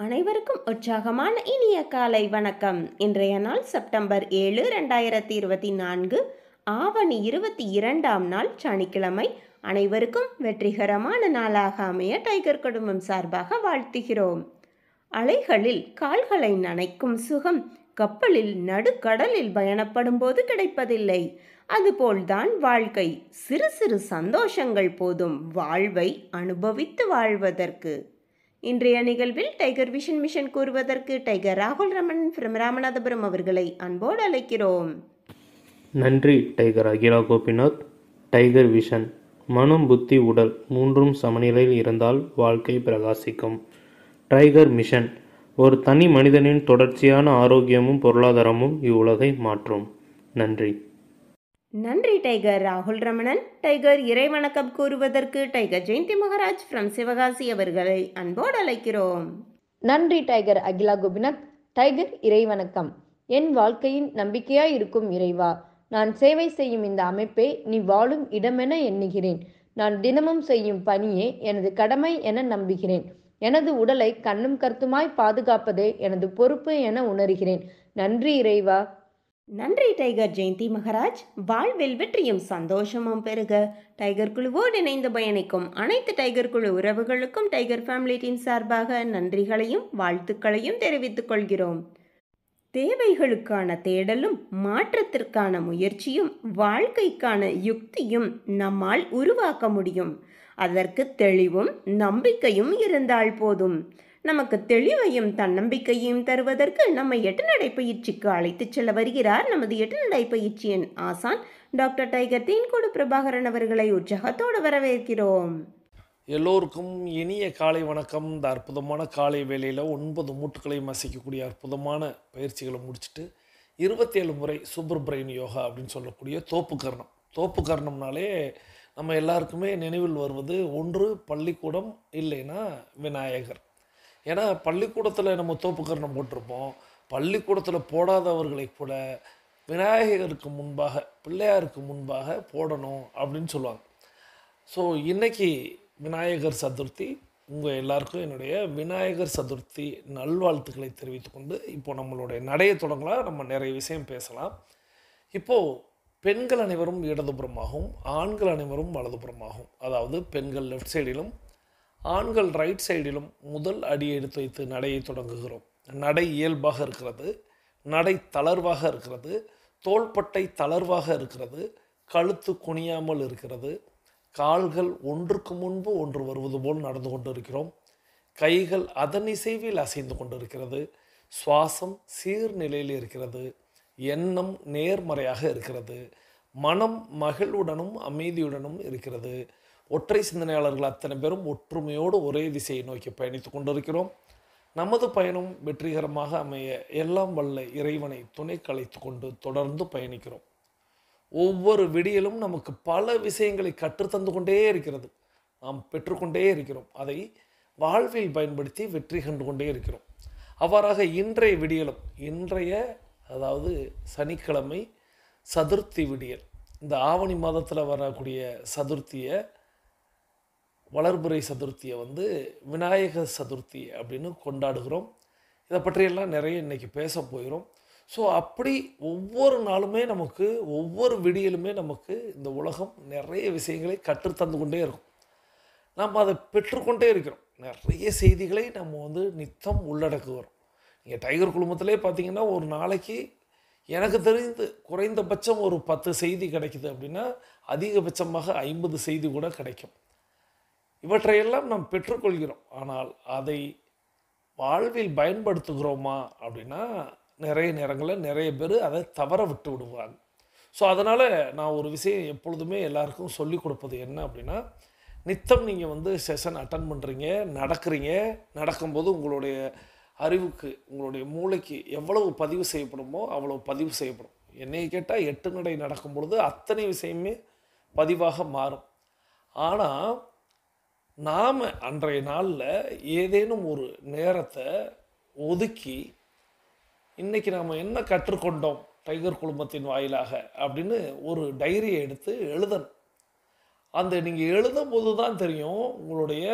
அனைவருக்கும் உற்சாகமான இனிய காலை வணக்கம். இன்றைய நாள் செப்டம்பர் 7, 2024, ஆவணி 22ஆம் நாள் சனிக்கிழமை. அனைவருக்கும் வெற்றிகரமான நாளாக அமைய டைகர் குடும்பம் சார்பாக வாழ்த்துகிறோம். அலைகளில் கால்களை நனைக்கும் சுகம் கப்பலில் நடுக்கடலில் பயணப்படும் போது கிடைப்பதில்லை. அதுபோல்தான் வாழ்க்கை. சிறு சிறு சந்தோஷங்கள் போதும் வாழ்வை அனுபவித்து வாழ்வதற்கு. இன்றைய நிகழ்வில் டைகர் விஷன் மிஷன் கூறுவதற்கு டைகர் ராகுல் ரமணன் from ராமநாதபுரம் அவர்களை அன்போடு அழைக்கிறோம். நன்றி tiger Akila Gopinath. Tiger vision: மனம், புத்தி, உடல் மூன்றும் சமநிலையில் இருந்தால் வாழ்க்கை பிரகாசிக்கும். டைகர் மிஷன்: ஒரு தனி மனிதனின் தொடர்ச்சியான ஆரோக்கியமும் பொருளாதாரமும் இவ்வுலகை மாற்றும். நன்றி. நன்றி டைகர் ராகுல் ரமணன். டைகர் இறை வணக்கம் கூறுவதற்கு டைகர் ஜெயந்தி மகாராஜ் from சிவகாசி அவர்களை அன்போடு அழைக்கிறோம். நன்றி டைகர் அகிலா கோபிநாத். டைகர் இறை வணக்கம். என் வாழ்க்கையின் நம்பிக்கையாய் இருக்கும் இறைவா, நான் சேவை செய்யும் இந்த அமைப்பை நீ வாழும் இடமென எண்ணுகிறேன். நான் தினமும் செய்யும் பணியே எனது கடமை என நம்புகிறேன். எனது உடலை கண்ணும் கருத்துமாய் பாதுகாப்பதே எனது பொறுப்பு என உணர்கிறேன். நன்றி இறைவா. நன்றி டைகர் ஜெயந்தி மகாராஜ். வாழ்வில் வெற்றியும் சந்தோஷமும் பெருக டைகர் குழுவோடு இணைந்து பயணிக்கும் அனைத்து டைகர் குழு உறவுகளுக்கும் டைகர் ஃபேமிலி டீம் சார்பாக நன்றிகளையும் வாழ்த்துக்களையும் தெரிவித்துக் கொள்கிறோம். தேவைகளுக்கான தேடலும் மாற்றத்திற்கான முயற்சியும் வாழ்க்கைக்கான யுக்தியும் நம்மால் உருவாக்க முடியும். அதற்கு தெளிவும் நம்பிக்கையும் இருந்தால் போதும். நமக்கு தெளிவையும் தன்னம்பிக்கையும் தருவதற்கு நம்ம 8 நடை பயிற்சிக்கு அழைத்துச் செல்ல வருகிறார் நமது 8 நடை பயிற்சியின் ஆசான் டாக்டர் டைகர் தேன்கூடு பிரபாகரன் அவர்களை உற்சாகத்தோடு வரவேற்கிறோம். எல்லோருக்கும் இனிய காலை வணக்கம். இந்த அற்புதமான காலை வேளையில் 9 மூட்டுக்களையும் அசைக்கக்கூடிய அற்புதமான பயிற்சிகளை முடிச்சுட்டு 27 முறை சூப்பர் பிரெயின் யோகா அப்படின்னு சொல்லக்கூடிய தோப்பு கர்ணம்னாலே நம்ம எல்லாருக்குமே நினைவில் வருவது ஒன்று பள்ளிக்கூடம், இல்லைன்னா விநாயகர். ஏன்னா பள்ளிக்கூடத்தில் நம்ம தோப்பு கர்ணம் போட்டிருப்போம். பள்ளிக்கூடத்தில் போடாதவர்களை கூட விநாயகருக்கு முன்பாக, பிள்ளையாருக்கு முன்பாக போடணும் அப்படின்னு சொல்லுவாங்க. ஸோ இன்றைக்கி விநாயகர் சதுர்த்தி. உங்கள் எல்லாருக்கும் என்னுடைய விநாயகர் சதுர்த்தி நல்வாழ்த்துக்களை தெரிவித்துக்கொண்டு இப்போ நம்மளுடைய நடையை தொடங்கலாம். நம்ம நிறைய விஷயம் பேசலாம். இப்போது பெண்கள் அனைவரும் இடதுபுறமாகவும் ஆண்கள் அனைவரும் வலதுபுறமாகவும், அதாவது பெண்கள் லெஃப்ட் சைடிலும் ஆண்கள் ரைட் சைடிலும் முதல் அடியை எடுத்து வைத்து நடையை தொடங்குகிறோம். நடை இயல்பாக இருக்கிறது, நடை தளர்வாக இருக்கிறது, தோள்பட்டை தளர்வாக இருக்கிறது, கழுத்து குனியாமல் இருக்கிறது, கால்கள் ஒன்றுக்கு முன்பு ஒன்று வருவது போல் நடந்து கொண்டு இருக்கிறோம். கைகள் அதன் இசைவில் அசைந்து கொண்டு இருக்கிறது. சுவாசம் சீர்நிலையில் இருக்கிறது. எண்ணம் நேர்மறையாக இருக்கிறது. மனம் மகிழ்வுடனும் அமைதியுடனும் இருக்கிறது. ஒற்றை சிந்தனையாளர்கள் அத்தனை பேரும் ஒற்றுமையோடு ஒரே திசையை நோக்கி பயணித்து கொண்டிருக்கிறோம். நமது பயணம் வெற்றிகரமாக அமைய எல்லாம் வல்ல இறைவனை துணை கலைத்து கொண்டு தொடர்ந்து பயணிக்கிறோம். ஒவ்வொரு விடியலும் நமக்கு பல விஷயங்களை கற்றுத்தந்து கொண்டே இருக்கிறது. நாம் பெற்றுக்கொண்டே இருக்கிறோம். அதை வாழ்வில் பயன்படுத்தி வெற்றி கண்டு கொண்டே இருக்கிறோம். அவ்வாறாக இன்றைய விடியலும், அதாவது சனிக்கிழமை சதுர்த்தி விடியல், இந்த ஆவணி மாதத்தில் வரக்கூடிய சதுர்த்தியை, வளர்புரை சதுர்த்தியை விநாயகர் சதுர்த்தி அப்படின்னு கொண்டாடுகிறோம். இதை பற்றியெல்லாம் நிறைய இன்றைக்கி பேச போயிடும். ஸோ அப்படி ஒவ்வொரு நாளுமே நமக்கு, ஒவ்வொரு விடியலுமே நமக்கு இந்த உலகம் நிறைய விஷயங்களை கற்றுத்தந்து கொண்டே இருக்கும். நாம் அதை பெற்றுக்கொண்டே இருக்கிறோம். நிறைய செய்திகளை நம்ம நித்தம் உள்ளடக்குகிறோம். நீங்கள் டைகர் குழுமத்திலே பார்த்தீங்கன்னா ஒரு நாளைக்கு எனக்கு தெரிந்து குறைந்தபட்சம் ஒரு 10 செய்தி கிடைக்குது அப்படின்னா அதிகபட்சமாக 50 செய்தி கூட கிடைக்கும். இவற்றையெல்லாம் நாம் பெற்றுக்கொள்கிறோம். ஆனால் அதை வாழ்வில் பயன்படுத்துகிறோமா அப்படின்னா நிறைய நேரங்களில் நிறைய பேர் அதை தவற விட்டு விடுவாங்க. ஸோ அதனால் நான் ஒரு விஷயம் எப்பொழுதுமே எல்லாருக்கும் சொல்லி கொடுப்பது என்ன அப்படின்னா, நித்தம் நீங்கள் செஷன் அட்டன் பண்ணுறீங்க, நடக்கும்போது உங்களுடைய அறிவுக்கு, உங்களுடைய மூளைக்கு எவ்வளவு பதிவு செய்யப்படுமோ அவ்வளவு பதிவு செய்யப்படும். என்னை கேட்டால் 8 நடை நடக்கும் பொழுது அத்தனை விஷயமே பதிவாக மாறும். ஆனால் நாம் அன்றைய நாளில் ஏதேனும் ஒரு நேரத்தை ஒதுக்கி இன்றைக்கி நாம் என்ன கற்றுக்கொண்டோம் டைகர் குழுமத்தின் வாயிலாக அப்படின்னு ஒரு டைரியை எடுத்து எழுதணும். அந்த நீங்கள் எழுதும் போது தான் தெரியும் உங்களுடைய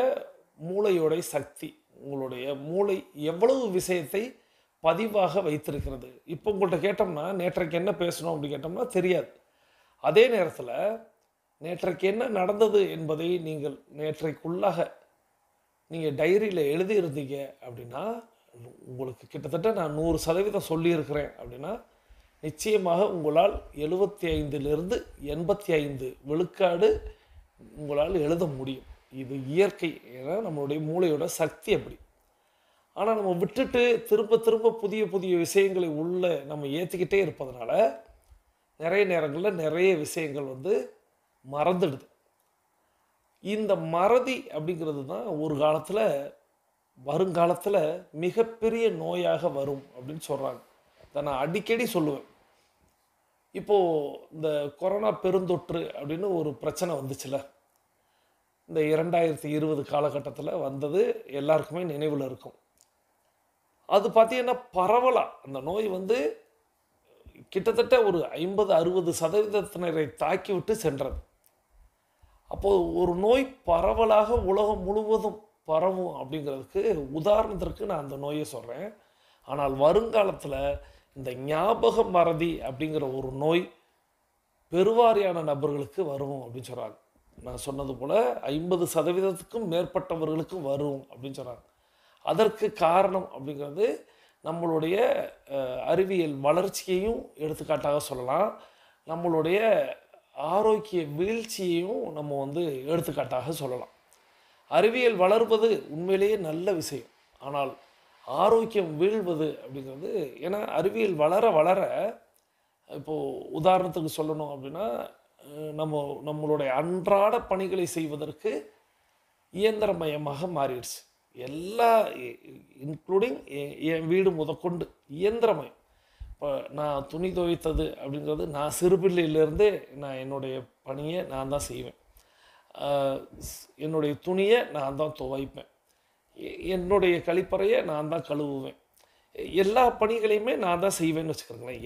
மூளையோடைய சக்தி, உங்களுடைய மூளை எவ்வளவு விஷயத்தை பதிவாக வைத்திருக்கிறது. இப்போ உங்கள்கிட்ட கேட்டோம்னா நேற்றைக்கு என்ன பேசணும் அப்படின்னு கேட்டோம்னா தெரியாது. அதே நேரத்தில் நேற்றைக்கு என்ன நடந்தது என்பதை நீங்கள் நேற்றைக்குள்ளாக நீங்கள் டைரியில் எழுதியிருந்தீங்க அப்படின்னா, உங்களுக்கு கிட்டத்தட்ட நான் 100% சொல்லியிருக்கிறேன் அப்படின்னா, நிச்சயமாக உங்களால் 75லிருந்து 85 விழுக்காடு உங்களால் எழுத முடியும். இது இயற்கை. ஏன்னா நம்மளுடைய மூளையோட சக்தி அப்படி. ஆனால் நம்ம விட்டுட்டு திரும்ப திரும்ப புதிய புதிய விஷயங்களை உள்ள நம்ம ஏற்றிக்கிட்டே இருப்பதனால நிறைய நேரங்களில் நிறைய விஷயங்கள் மறந்துடுது. இந்த மறதி அப்படிங்கிறது தான் ஒரு காலத்தில் வருங்காலத்தில் மிகப்பெரிய நோயாக வரும் அப்படின்னு சொல்கிறாங்க. இதை நான் அடிக்கடி சொல்லுவேன். இப்போது இந்த கொரோனா பெருந்தொற்று அப்படின்னு ஒரு பிரச்சனை வந்துச்சுல, இந்த 2020 காலகட்டத்தில் வந்தது எல்லாருக்குமே நினைவில் இருக்கும். அது பார்த்தீங்கன்னா பரவலாக அந்த நோய் கிட்டத்தட்ட ஒரு 50-60% தாக்கிவிட்டு சென்றது. அப்போது ஒரு நோய் பரவலாக உலகம் முழுவதும் பரவும் அப்படிங்கிறதுக்கு உதாரணத்திற்கு நான் அந்த நோயை சொல்கிறேன். ஆனால் வருங்காலத்தில் இந்த ஞாபக மறதி அப்படிங்கிற ஒரு நோய் பெருவாரியான நபர்களுக்கு வரும் அப்படின்னு சொல்கிறாங்க. நான் சொன்னது போல் 50%க்கும் மேற்பட்டவர்களுக்கும் வரும் அப்படின்னு சொல்கிறாங்க. அதற்கு காரணம் அப்படிங்கிறது நம்மளுடைய அறிவியல் வளர்ச்சியையும் எடுத்துக்காட்டாக சொல்லலாம். நம்மளுடைய ஆரோக்கிய வீழ்ச்சியையும் நம்ம எடுத்துக்காட்டாக சொல்லலாம். அறிவியல் வளர்வது உண்மையிலேயே நல்ல விஷயம். ஆனால் ஆரோக்கியம் வீழ்வது அப்படிங்கிறது, ஏன்னா அறிவியல் வளர வளர, இப்போது உதாரணத்துக்கு சொல்லணும் அப்படின்னா, நம்மளுடைய அன்றாட பணிகளை செய்வதற்கு இயந்திரமயமாக மாறிடுச்சு. எல்லா இன்க்ளூடிங் என் வீடு முதற்கொண்டு இயந்திரமயம். இப்போ நான் துணி துவைத்தது அப்படிங்கிறது நான் சிறுபிள்ளையிலேருந்தே நான் என்னுடைய பணியை நான் தான் செய்வேன். என்னுடைய துணியை நான் தான் துவைப்பேன். என்னுடைய கழிப்பறையை நான் தான் கழுவுவேன். எல்லா பணிகளையுமே நான் தான் செய்வேன்னு வச்சுக்கிறேங்களேன்.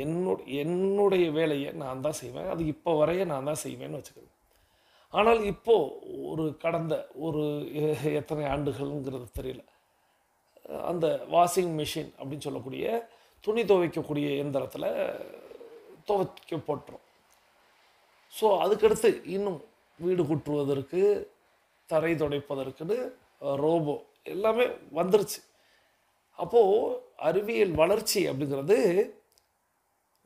என்னுடைய வேலையை நான் தான் செய்வேன். அது இப்போ வரைய நான் தான் செய்வேன்னு வச்சுக்கிறேன். ஆனால் இப்போது கடந்த எத்தனை ஆண்டுகள்ங்கிறது தெரியல, அந்த வாஷிங் மிஷின் அப்படின்னு சொல்லக்கூடிய துணி துவைக்கக்கூடிய இயந்திரத்தில் துவைக்க போட்டுரும். ஸோ அதுக்கடுத்து இன்னும் வீடு கூட்டுவதற்கு, தரை துடைப்பதற்குன்னு ரோபோ எல்லாமே வந்துருச்சு. அப்போது அறிவியல் வளர்ச்சி அப்படிங்கிறது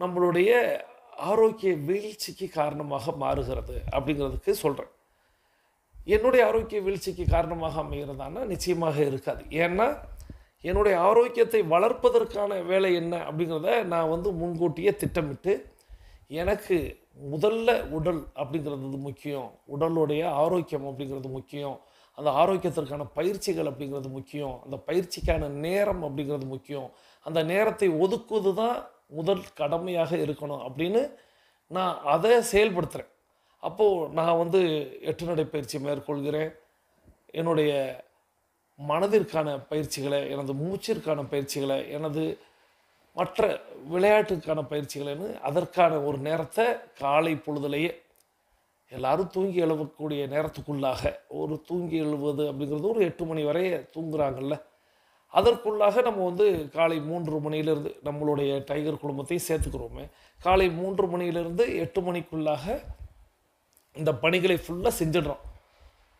நம்மளுடைய ஆரோக்கிய வீழ்ச்சிக்கு காரணமாக மாறுகிறது அப்படிங்கிறதுக்கு சொல்கிறேன். என்னுடைய ஆரோக்கிய வீழ்ச்சிக்கு காரணமாக அமைகிறதானா நிச்சயமாக இருக்காது. ஏன்னா என்னுடைய ஆரோக்கியத்தை வளர்ப்பதற்கான வேலை என்ன அப்படிங்கிறத நான் முன்கூட்டியே திட்டமிட்டு, எனக்கு முதல்ல உடல் அப்படிங்கிறது முக்கியம், உடலுடைய ஆரோக்கியம் அப்படிங்கிறது முக்கியம், அந்த ஆரோக்கியத்திற்கான பயிற்சிகள் அப்படிங்கிறது முக்கியம், அந்த பயிற்சிக்கான நேரம் அப்படிங்கிறது முக்கியம், அந்த நேரத்தை ஒதுக்குவது தான் முதல் கடமையாக இருக்கணும் அப்படின்னு நான் அதை செயல்படுத்துகிறேன். அப்போது நான் 8 நடை பயிற்சி மேற்கொள்கிறேன். என்னுடைய மனதிற்கான பயிற்சிகளை, எனது மூச்சிற்கான பயிற்சிகளை, எனது மற்ற விளையாட்டுக்கான பயிற்சிகளைன்னு அதற்கான ஒரு நேரத்தை காலை பொழுதுலையே எல்லோரும் தூங்கி எழுவக்கூடிய நேரத்துக்குள்ளாக, தூங்கி எழுவது அப்படிங்கிறது ஒரு 8 மணி வரை தூங்குறாங்கல்ல, அதற்குள்ளாக நம்ம காலை 3 மணியிலிருந்து நம்மளுடைய டைகர் குடும்பத்தையும் சேர்த்துக்கிறோமே, காலை 3 மணியிலிருந்து 8 மணிக்குள்ளாக இந்த பணிகளை ஃபுல்லாக செஞ்சிடுறோம்.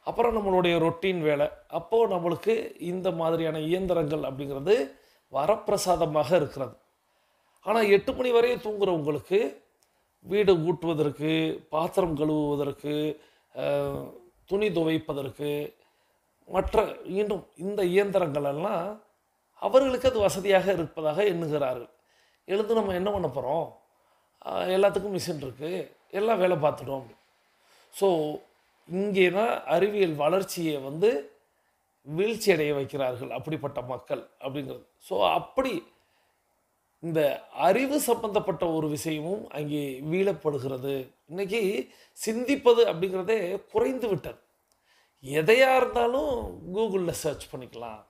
அப்புறம் நம்மளுடைய ரொட்டீன் வேலை. அப்போது நம்மளுக்கு இந்த மாதிரியான இயந்திரங்கள் அப்படிங்கிறது வரப்பிரசாதமாக இருக்கிறது. ஆனால் 8 மணி வரையும் தூங்குறவங்களுக்கு வீடு ஊட்டுவதற்கு, பாத்திரம் கழுவுவதற்கு, துணி துவைப்பதற்கு, மற்ற இன்னும் இந்த இயந்திரங்கள் எல்லாம் அவர்களுக்கு அது வசதியாக இருப்பதாக எண்ணுகிறார்கள். எழுந்து நம்ம என்ன பண்ண போகிறோம், எல்லாத்துக்கும் மிஷின் இருக்குது, எல்லாம் வேலை பார்த்துட்டோம் அப்படி. ஸோ இங்கே தான் அறிவியல் வளர்ச்சியை வீழ்ச்சி அடைய வைக்கிறார்கள் அப்படிப்பட்ட மக்கள் அப்படிங்கிறது. ஸோ அப்படி இந்த அறிவு சம்பந்தப்பட்ட ஒரு விஷயமும் அங்கே வீழப்படுகிறது. இன்றைக்கி சிந்திப்பது அப்படிங்கிறதே குறைந்து விட்டது. எதையாக இருந்தாலும் கூகுளில் சர்ச் பண்ணிக்கலாம்,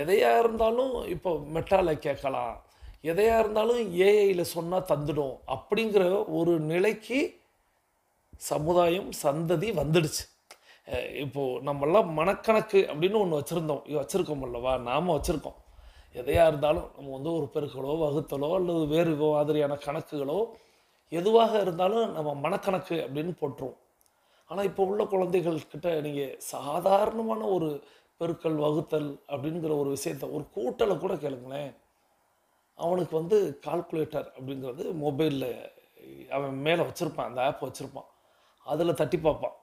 எதையாக இருந்தாலும் இப்போ மெட்டாவில் கேட்கலாம், எதையாக இருந்தாலும் ஏஐயில் சொன்னால் தந்துடும் அப்படிங்கிற ஒரு நிலைக்கு சமுதாயம் சந்ததி வந்துடுச்சு. இப்போது நம்மெல்லாம் மனக்கணக்கு அப்படின்னு ஒன்று வச்சுருக்கோம் அல்லவா, நாம் வச்சுருக்கோம். எதையாக இருந்தாலும் நம்ம வந்து ஒரு பெருக்கலோ வகுத்தலோ அல்லது வேறு மாதிரியான கணக்குகளோ எதுவாக இருந்தாலும் நம்ம மனக்கணக்கு அப்படின்னு போட்டுருவோம். ஆனால் இப்போ உள்ள குழந்தைகள்கிட்ட நீங்கள் சாதாரணமான ஒரு பெருக்கல் வகுத்தல் அப்படிங்கிற ஒரு விஷயத்த, ஒரு கூட்டலை கூட கேளுங்களேன், அவனுக்கு வந்து கால்குலேட்டர் அப்படிங்கிறது மொபைலில் அவன் மேலே வச்சுருப்பான், அந்த ஆப் வச்சுருப்பான், அதில் தட்டி பார்ப்பான்.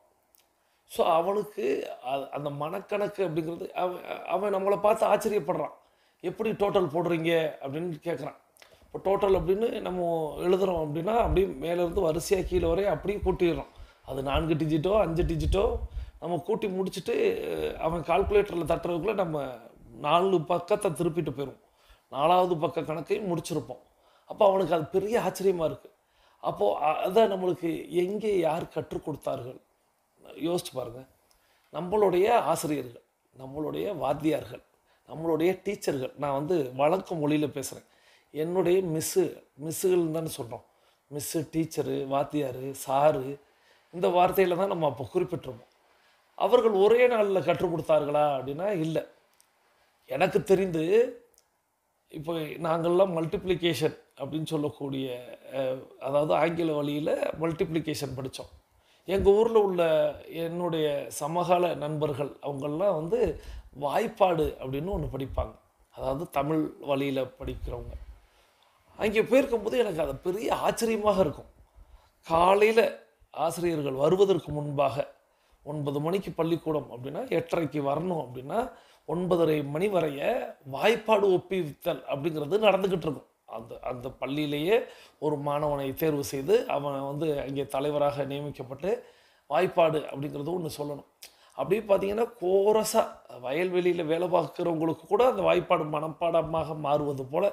ஸோ அவனுக்கு அந்த மனக்கணக்கு அப்படிங்கிறது அவன் அவன் நம்மளை பார்த்து ஆச்சரியப்படுறான். எப்படி டோட்டல் போடுறீங்க அப்படின்னு கேட்குறான். இப்போ டோட்டல் அப்படின்னு நம்ம எழுதுகிறோம் அப்படின்னா அப்படியே மேலேருந்து வரிசையாக கீழே வரைய அப்படியே கூட்டிடுறோம். அது 4 டிஜிட்டோ 5 டிஜிட்டோ நம்ம கூட்டி முடிச்சுட்டு அவன் கால்குலேட்டரில் தட்டுறதுக்குள்ளே நம்ம 4 பக்கத்தை திருப்பிட்டு போயிடும். 4வது பக்க கணக்கையும் முடிச்சிருப்போம். அப்போ அவனுக்கு அது பெரிய ஆச்சரியமாக இருக்குது. அப்போது அதை நம்மளுக்கு எங்கே யார் கற்றுக் கொடுத்தார்கள் யோசிச்சு பாருங்கள். நம்மளுடைய ஆசிரியர்கள், நம்மளுடைய வாத்தியார்கள், நம்மளுடைய டீச்சர்கள். நான் வந்து வழக்கு மொழியில் பேசுகிறேன். என்னுடைய மிஸ்ஸுகள் தானே சொல்கிறோம். மிஸ்ஸு, டீச்சரு, வாத்தியார், சாரு, இந்த வார்த்தையில் தான் நம்ம அப்போ குறிப்பிட்டிருப்போம். அவர்கள் ஒரே நாளில் கற்றுக் கொடுத்தார்களா அப்படின்னா இல்லை. எனக்கு தெரிந்து இப்போ நாங்கள்லாம் மல்டிப்ளிகேஷன் அப்படின்னு சொல்லக்கூடிய அதாவது ஆங்கில வழியில் மல்டிப்ளிகேஷன் படித்தோம். எங்கள் ஊரில் உள்ள என்னுடைய சமகால நண்பர்கள் அவங்கெல்லாம் வந்து வாய்ப்பாடு அப்படின்னு ஒன்று படிப்பாங்க. அதாவது தமிழ் வழியில் படிக்கிறவங்க. அங்கே போயிருக்கும்போது எனக்கு அது பெரிய ஆச்சரியமாக இருக்கும். காலையில் ஆசிரியர்கள் வருவதற்கு முன்பாக 9 மணிக்கு பள்ளிக்கூடம் அப்படின்னா 8:30க்கு வரணும் அப்படின்னா 9:30 மணி வரைய வாய்ப்பாடு ஒப்பித்தல் அப்படிங்கிறது நடந்துக்கிட்டு இருக்கும். அந்த பள்ளியிலேயே ஒரு மாணவனை தேர்வு செய்து அவன் வந்து அங்கே தலைவராக நியமிக்கப்பட்டு வாய்ப்பாடு அப்படிங்கிறது ஒன்று சொல்லணும். அப்படியே பார்த்தீங்கன்னா கோரஸாக வயல்வெளியில் வேலை பார்க்குறவங்களுக்கு கூட அந்த வாய்ப்பாடு மனப்பாடமாக மாறுவது போல்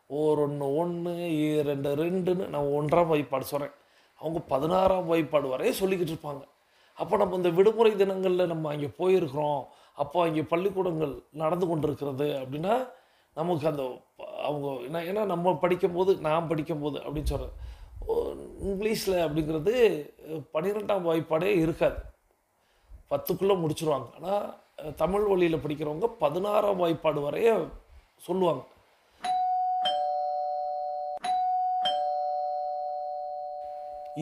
1 1 2 2ன்னு நான் 1ஆம் வாய்ப்பாடு சொல்கிறேன். அவங்க 16ஆம் வாய்ப்பாடு வரைய சொல்லிக்கிட்டு இருப்பாங்க. அப்போ நம்ம இந்த விடுமுறை தினங்களில் நம்ம அங்கே போயிருக்கிறோம், அப்போ அங்கே பள்ளிக்கூடங்கள் நடந்து கொண்டிருக்கிறது அப்படின்னா நமக்கு அந்த அவங்க ஏன்னா நம்ம படிக்கும்போது, நான் படிக்கும்போது அப்படின்னு சொல்கிறேன், இங்கிலீஷில் அப்படிங்கிறது 12ஆம் வாய்ப்பாடே இருக்காது, 10க்குள்ளே முடிச்சிருவாங்க. ஆனால் தமிழ் வழியில் படிக்கிறவங்க 16ஆம் வாய்ப்பாடு வரைய சொல்லுவாங்க.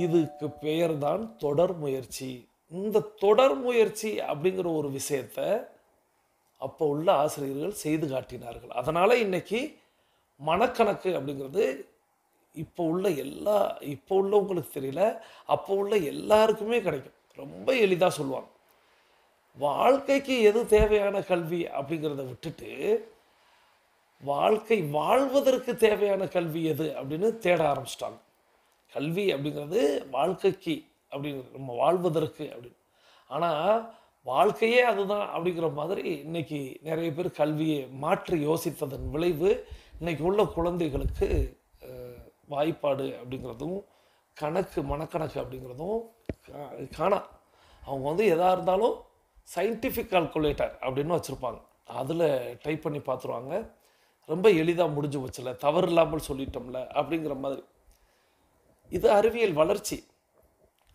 இதுக்கு பெயர் தான் தொடர் முயற்சி. இந்த தொடர் முயற்சி அப்படிங்கிற ஒரு விஷயத்த அப்போ உள்ள ஆசிரியர்கள் செய்து காட்டினார்கள். அதனால் இன்னைக்கு மனக்கணக்கு அப்படிங்கிறது இப்போ உள்ளவங்களுக்கு தெரியல, அப்போ உள்ள எல்லாருக்குமே கிடைக்கும். ரொம்ப எளிதாக சொல்லுவாங்க. வாழ்க்கைக்கு எது தேவையான கல்வி அப்படிங்கிறத விட்டுட்டு வாழ்க்கை வாழ்வதற்கு தேவையான கல்வி எது அப்படின்னு தேட ஆரம்பிச்சிட்டாங்க. கல்வி அப்படிங்கிறது வாழ்க்கைக்கு அப்படிங்கிறது நம்ம வாழ்வதற்கு அப்படின்னு. ஆனால் வாழ்க்கையே அதுதான் அப்படிங்கிற மாதிரி இன்றைக்கி நிறைய பேர் கல்வியை மாற்றி யோசித்ததன் விளைவு இன்றைக்கி உள்ள குழந்தைகளுக்கு வாய்ப்பாடு அப்படிங்கிறதும் மனக்கணக்கு அப்படிங்கிறதும் காணா. அவங்க வந்து எதாக இருந்தாலும் சயின்டிஃபிக் கால்குலேட்டர் அப்படின்னு வச்சுருப்பாங்க. அதில் டைப் பண்ணி பார்த்துருவாங்க. ரொம்ப எளிதாக முடிஞ்சு வச்சல, தவறு இல்லாமல் சொல்லிட்டோம்ல அப்படிங்கிற மாதிரி. இது அறிவியல் வளர்ச்சி.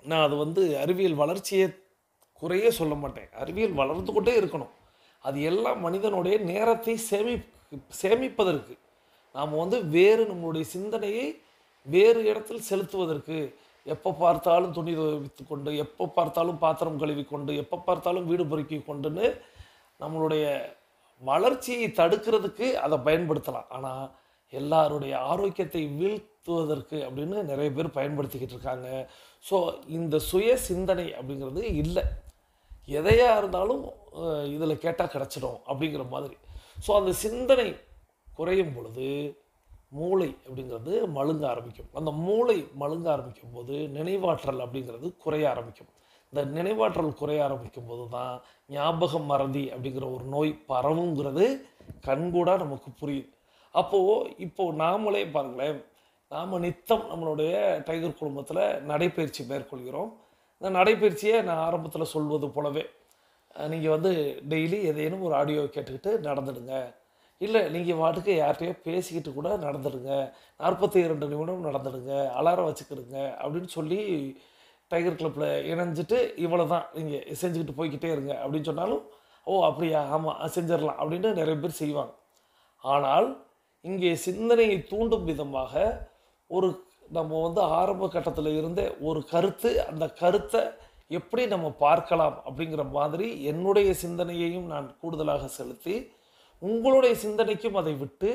நான் அது வந்து அறிவியல் வளர்ச்சியை குறைய சொல்ல மாட்டேன். அறிவியல் வளர்ந்து கொண்டே இருக்கணும். அது எல்லாம் மனிதனுடைய நேரத்தை சேமிப்பதற்கு, நாம் வந்து நம்மளுடைய சிந்தனையை வேறு இடத்தில் செலுத்துவதற்கு, எப்போ பார்த்தாலும் துணி துவைத்து கொண்டு, எப்போ பார்த்தாலும் பாத்திரம் கழுவி கொண்டு, எப்போ பார்த்தாலும் வீடு பொறுக்கி கொண்டுன்னு நம்மளுடைய வளர்ச்சியை தடுக்கிறதுக்கு அதை பயன்படுத்தலாம். ஆனால் எல்லாருடைய ஆரோக்கியத்தை வீழ்த்துவதற்கு அப்படின்னு நிறைய பேர் பயன்படுத்திக்கிட்டு இருக்காங்க. ஸோ இந்த சுய சிந்தனை அப்படிங்கிறது இல்லை. எதையாக இருந்தாலும் இதில் கேட்டால் கிடச்சிடும் அப்படிங்கிற மாதிரி. ஸோ அந்த சிந்தனை குறையும் பொழுது மூளை அப்படிங்கிறது மழுங்க ஆரம்பிக்கும். அந்த மூளை மழுங்க ஆரம்பிக்கும் போது நினைவாற்றல் அப்படிங்கிறது குறைய ஆரம்பிக்கும். இந்த நினைவாற்றல் குறைய ஆரம்பிக்கும் போது தான் ஞாபகம் மறதி அப்படிங்கிற ஒரு நோய் பரவுங்கிறது கண்கூடாக நமக்கு புரியுது. இப்போது நாமளே பாருங்களேன், நாம் நித்தம் நம்மளுடைய டைகர் குடும்பத்தில் நடைப்பயிற்சி மேற்கொள்கிறோம். இந்த நடைப்பயிற்சியை நான் ஆரம்பத்தில் சொல்வது போலவே, நீங்கள் வந்து டெய்லி ஏதேனும் ஒரு ஆடியோ கேட்டுக்கிட்டு நடந்துடுங்க, இல்லை நீங்கள் வாட்டுக்கு யார்கிட்டையோ பேசிக்கிட்டு கூட நடந்துடுங்க, 42 நிமிடம் நடந்துடுங்க, அலாரம் வச்சுக்கிடுங்க அப்படின்னு சொல்லி டைகர் கிளப்பில் இணைஞ்சிட்டு இவ்வளோ தான் நீங்கள் செஞ்சுக்கிட்டு போய்கிட்டே இருங்க அப்படின்னு சொன்னாலும், ஓ அப்படியா, ஆமாம் செஞ்சிடலாம் அப்படின்ட்டு நிறைய பேர் செய்வாங்க. ஆனால் இங்கே சிந்தனையை தூண்டும் விதமாக ஒரு நம்ம வந்து ஆரம்ப கட்டத்தில் இருந்த ஒரு கருத்து, அந்த கருத்தை எப்படி நம்ம பார்க்கலாம் அப்படிங்கிற மாதிரி என்னுடைய சிந்தனையையும் நான் கூடுதலாக செலுத்தி, உங்களுடைய சிந்தனைக்கும் அதை விட்டு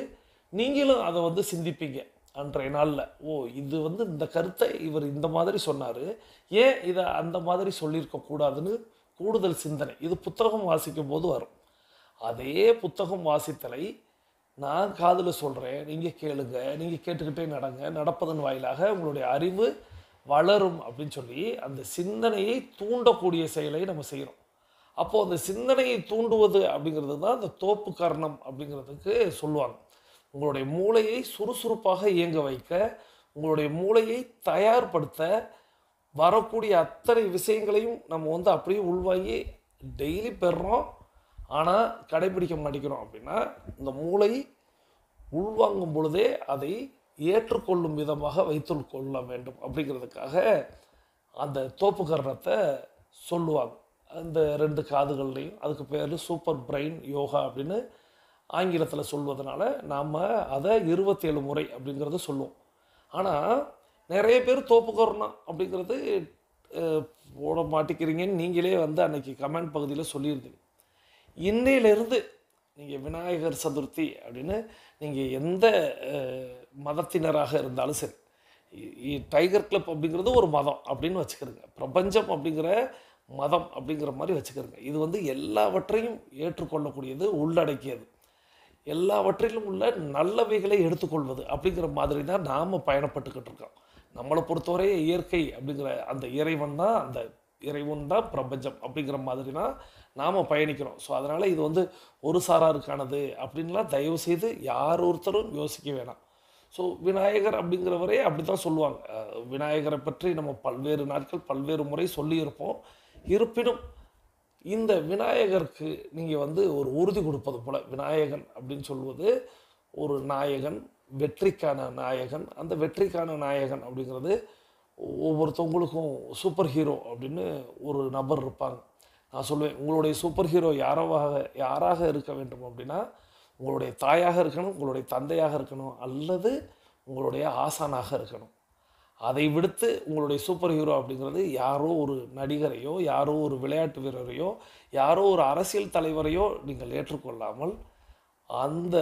நீங்களும் அதை வந்து சிந்திப்பீங்க அன்றைய நாளில். ஓ இது வந்து இந்த கருத்தை இவர் இந்த மாதிரி சொன்னார், ஏன் இதை அந்த மாதிரி சொல்லியிருக்கக்கூடாதுன்னு கூடுதல் சிந்தனை. இது புத்தகம் வாசிக்கும் போது வரும். அதே புத்தகம் வாசித்தலை நான் காதில் சொல்கிறேன், நீங்கள் கேளுங்க, நீங்கள் கேட்டுக்கிட்டே நடங்க, நடப்பதன் வாயிலாக உங்களுடைய அறிவு வளரும் அப்படின்னு சொல்லி அந்த சிந்தனையை தூண்டக்கூடிய செயலை நம்ம செய்கிறோம். அப்போது அந்த சிந்தனையை தூண்டுவது அப்படிங்கிறது தான் அந்த தோப்பு கரணம் அப்படிங்கிறதுக்கு சொல்லுவாங்க. உங்களுடைய மூளையை சுறுசுறுப்பாக இயங்க வைக்க, உங்களுடைய மூளையை தயார்படுத்த, வரக்கூடிய அத்தனை விஷயங்களையும் நம்ம வந்து அப்படியே உள்வாங்கி டெய்லி பெறுறோம், ஆனால் கடைபிடிக்க மாட்டேங்கிறோம். அப்படின்னா இந்த மூளை உள்வாங்கும் பொழுதே அதை ஏற்றுக்கொள்ளும் விதமாக வைத்து கொள்ள வேண்டும் அப்படிங்கிறதுக்காக அந்த தோப்பு கரணத்தை சொல்லுவாங்க. அந்த 2 காதுகள்லையும். அதுக்கு பேர் சூப்பர் பிரெயின் யோகா அப்படின்னு ஆங்கிலத்தில் சொல்வதனால நாம் அதை 27 முறை அப்படிங்கிறத சொல்லுவோம். ஆனால் நிறைய பேர் தோப்பு கரணம் அப்படிங்கிறது போட மாட்டேங்கிறீங்கன்னு நீங்களே வந்து அன்னைக்கு கமெண்ட் பகுதியில் சொல்லியிருந்தீங்க. இன்னையிலிருந்து நீங்கள் விநாயகர் சதுர்த்தி அப்படின்னு நீங்கள் எந்த மதத்தினராக இருந்தாலும் சரி, டைகர் கிளப் அப்படிங்கிறது ஒரு மதம் அப்படின்னு வச்சுக்கிறோங்க, பிரபஞ்சம் அப்படிங்கிற மதம் அப்படிங்கிற மாதிரி வச்சுக்கிறோங்க. இது வந்து எல்லாவற்றையும் ஏற்றுக்கொள்ளக்கூடியது, உள்ளடக்கியது, எல்லாவற்றிலும் உள்ள நல்லவைகளை எடுத்துக்கொள்வது அப்படிங்கிற மாதிரி தான் நாம் பயணப்பட்டுக்கிட்டு இருக்கோம். நம்மளை பொறுத்தவரை இயற்கை அப்படிங்கிற அந்த இறைவன் தான் பிரபஞ்சம் அப்படிங்கிற மாதிரி தான் நாம் பயணிக்கிறோம். ஸோ அதனால் இது வந்து ஒரு சாராருக்கானது அப்படின்லாம் தயவு செய்து யார் ஒருத்தரும் யோசிக்க வேணாம். ஸோ விநாயகர் அப்படிங்கிறவரே அப்படி தான் சொல்லுவாங்க. விநாயகரை பற்றி நம்ம பல்வேறு நாட்கள் பல்வேறு முறை சொல்லியிருப்போம். இருப்பினும் இந்த விநாயகருக்கு நீங்கள் வந்து ஒரு உறுதி கொடுப்பது போல், விநாயகன் அப்படின்னு சொல்வது ஒரு நாயகன், வெற்றிக்கான நாயகன். அந்த வெற்றிக்கான நாயகன் அப்படிங்கிறது ஒவ்வொருத்தவங்களுக்கும் சூப்பர் ஹீரோ அப்படின்னு ஒரு நபர் இருப்பாங்க. நான் சொல்லுவேன், உங்களுடைய சூப்பர் ஹீரோ யாராக இருக்க வேண்டும் அப்படின்னா, உங்களுடைய தாயாக இருக்கணும், உங்களுடைய தந்தையாக இருக்கணும், அல்லது உங்களுடைய ஆசானாக இருக்கணும். அதை விடுத்து உங்களுடைய சூப்பர் ஹீரோ அப்படிங்கிறது யாரோ ஒரு நடிகரையோ, யாரோ ஒரு விளையாட்டு வீரரையோ, யாரோ ஒரு அரசியல் தலைவரையோ நீங்கள் ஏற்றுக்கொள்ளாமல், அந்த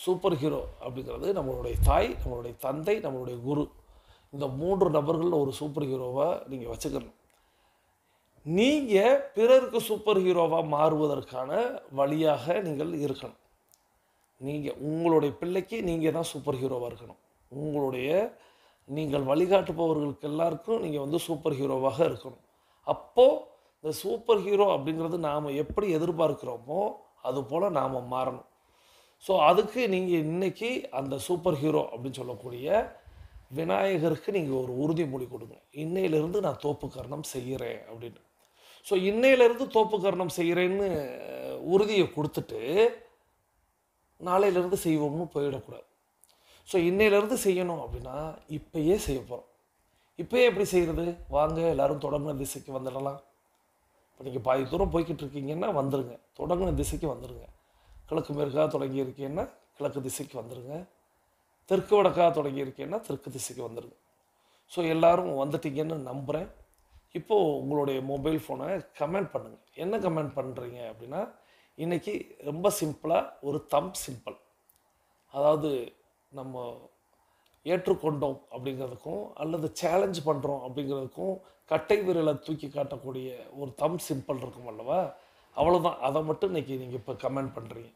சூப்பர் ஹீரோ அப்படிங்கிறது நம்மளுடைய தாய், நம்மளுடைய தந்தை, நம்மளுடைய குரு, இந்த 3 நபர்களில் ஒரு சூப்பர் ஹீரோவாக நீங்கள் வச்சுக்கணும். நீங்கள் பிறருக்கு சூப்பர் ஹீரோவாக மாறுவதற்கான வழியாக நீங்கள் இருக்கணும். உங்களுடைய பிள்ளைக்கு நீங்கள் தான் சூப்பர் ஹீரோவாக இருக்கணும். நீங்கள் வழிகாட்டுபவர்களுக்கு எல்லாருக்கும் நீங்கள் வந்து சூப்பர் ஹீரோவாக இருக்கணும். அப்போது இந்த சூப்பர் ஹீரோ அப்படிங்கிறது நாம் எப்படி எதிர்பார்க்குறோமோ அதுபோல் நாம் மாறணும். ஸோ அதுக்கு நீங்கள் இன்றைக்கி அந்த சூப்பர் ஹீரோ அப்படின்னு சொல்லக்கூடிய விநாயகருக்கு நீங்கள் ஒரு உறுதிமொழி கொடுங்க. இன்னையிலிருந்து நான் தோப்பு கரணம் செய்கிறேன் அப்படின்னு. ஸோ இன்னையிலிருந்து தோப்பு கரணம் செய்கிறேன்னு உறுதியை கொடுத்துட்டு நாளையிலேருந்து செய்வோம்னு போயிடக்கூடாது. ஸோ இன்னையிலேருந்து செய்யணும் அப்படின்னா இப்போயே செய்ய போகிறோம். இப்போயே எப்படி செய்கிறது? வாங்க எல்லோரும் தொடங்கின திசைக்கு வந்துடலாம். இப்போ நீங்கள் பாதி தூரம் போய்கிட்டு இருக்கீங்கன்னா வந்துடுங்க, தொடங்கின திசைக்கு வந்துடுங்க. கிழக்கு மேற்காக தொடங்கி இருக்கீங்கன்னா கிழக்கு திசைக்கு வந்துடுங்க, தெற்கு வடக்காக தொடங்கி இருக்கீங்கன்னா தெற்கு திசைக்கு வந்துடுங்க. ஸோ எல்லோரும் வந்துட்டீங்கன்னு நம்புகிறேன். இப்போது உங்களுடைய மொபைல் ஃபோனை கமெண்ட் பண்ணுங்கள். என்ன கமெண்ட் பண்ணுறீங்க அப்படின்னா, இன்றைக்கி ரொம்ப சிம்பிளாக ஒரு தம்ப் சிம்பிள், அதாவது நம்ம ஏற்றுக்கொண்டோம் அப்படிங்கிறதுக்கும் அல்லது சேலஞ்ச் பண்ணுறோம் அப்படிங்கிறதுக்கும் கட்டை விரலை தூக்கி காட்டக்கூடிய ஒரு தம்ப் சிம்பிள் இருக்கும் அல்லவா, அவ்வளோதான். அதை மட்டும் இன்றைக்கி நீங்கள் இப்போ கமெண்ட் பண்ணுறீங்க.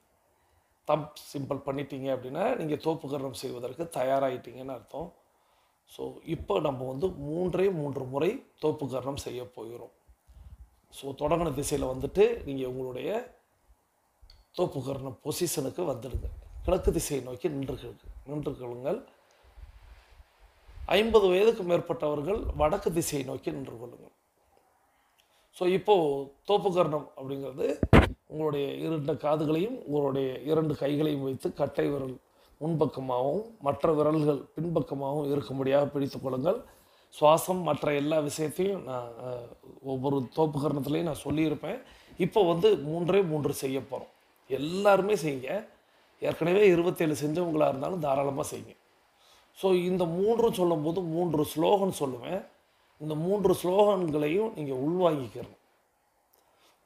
தம்ப் சிம்பிள் பண்ணிட்டீங்க அப்படின்னா நீங்கள் தோப்பு கரணம் செய்வதற்கு தயாராகிட்டீங்கன்னு அர்த்தம். ஸோ இப்போ நம்ம வந்து 3 முறை தோப்பு கரணம் செய்ய போகிறோம். ஸோ தொடங்கின திசையில் வந்துட்டு நீங்கள் உங்களுடைய தோப்பு கரணம் பொசிஷனுக்கு வந்துடுங்க. கிழக்கு திசையை நோக்கி நின்றுக்கொள்ளுங்கள். 50 வயதுக்கு மேற்பட்டவர்கள் வடக்கு திசையை நோக்கி நின்று கொள்ளுங்கள். ஸோ இப்போது தோப்பு கரணம் அப்படிங்கிறது உங்களுடைய 2 காதுகளையும் உங்களுடைய 2 கைகளையும் வைத்து கட்டை விரல் முன்பக்கமாகவும் மற்ற விரல்கள் பின்பக்கமாகவும் இருக்கும்படியாக பிடித்து கொள்ளுங்கள். சுவாசம் மற்ற எல்லா விஷயத்தையும் நான் ஒவ்வொரு தோப்புக்கரணத்துலேயும் நான் சொல்லியிருப்பேன். இப்போ வந்து 3 செய்ய போகிறோம். எல்லாருமே செய்யுங்க. ஏற்கனவே 27 செஞ்சவங்களாக இருந்தாலும் தாராளமாக செய்யுங்க. ஸோ இந்த 3 சொல்லும்போது 3 ஸ்லோகன் சொல்லுவேன். இந்த 3 ஸ்லோகன்களையும் நீங்கள் உள்வாங்கிக்கணும்.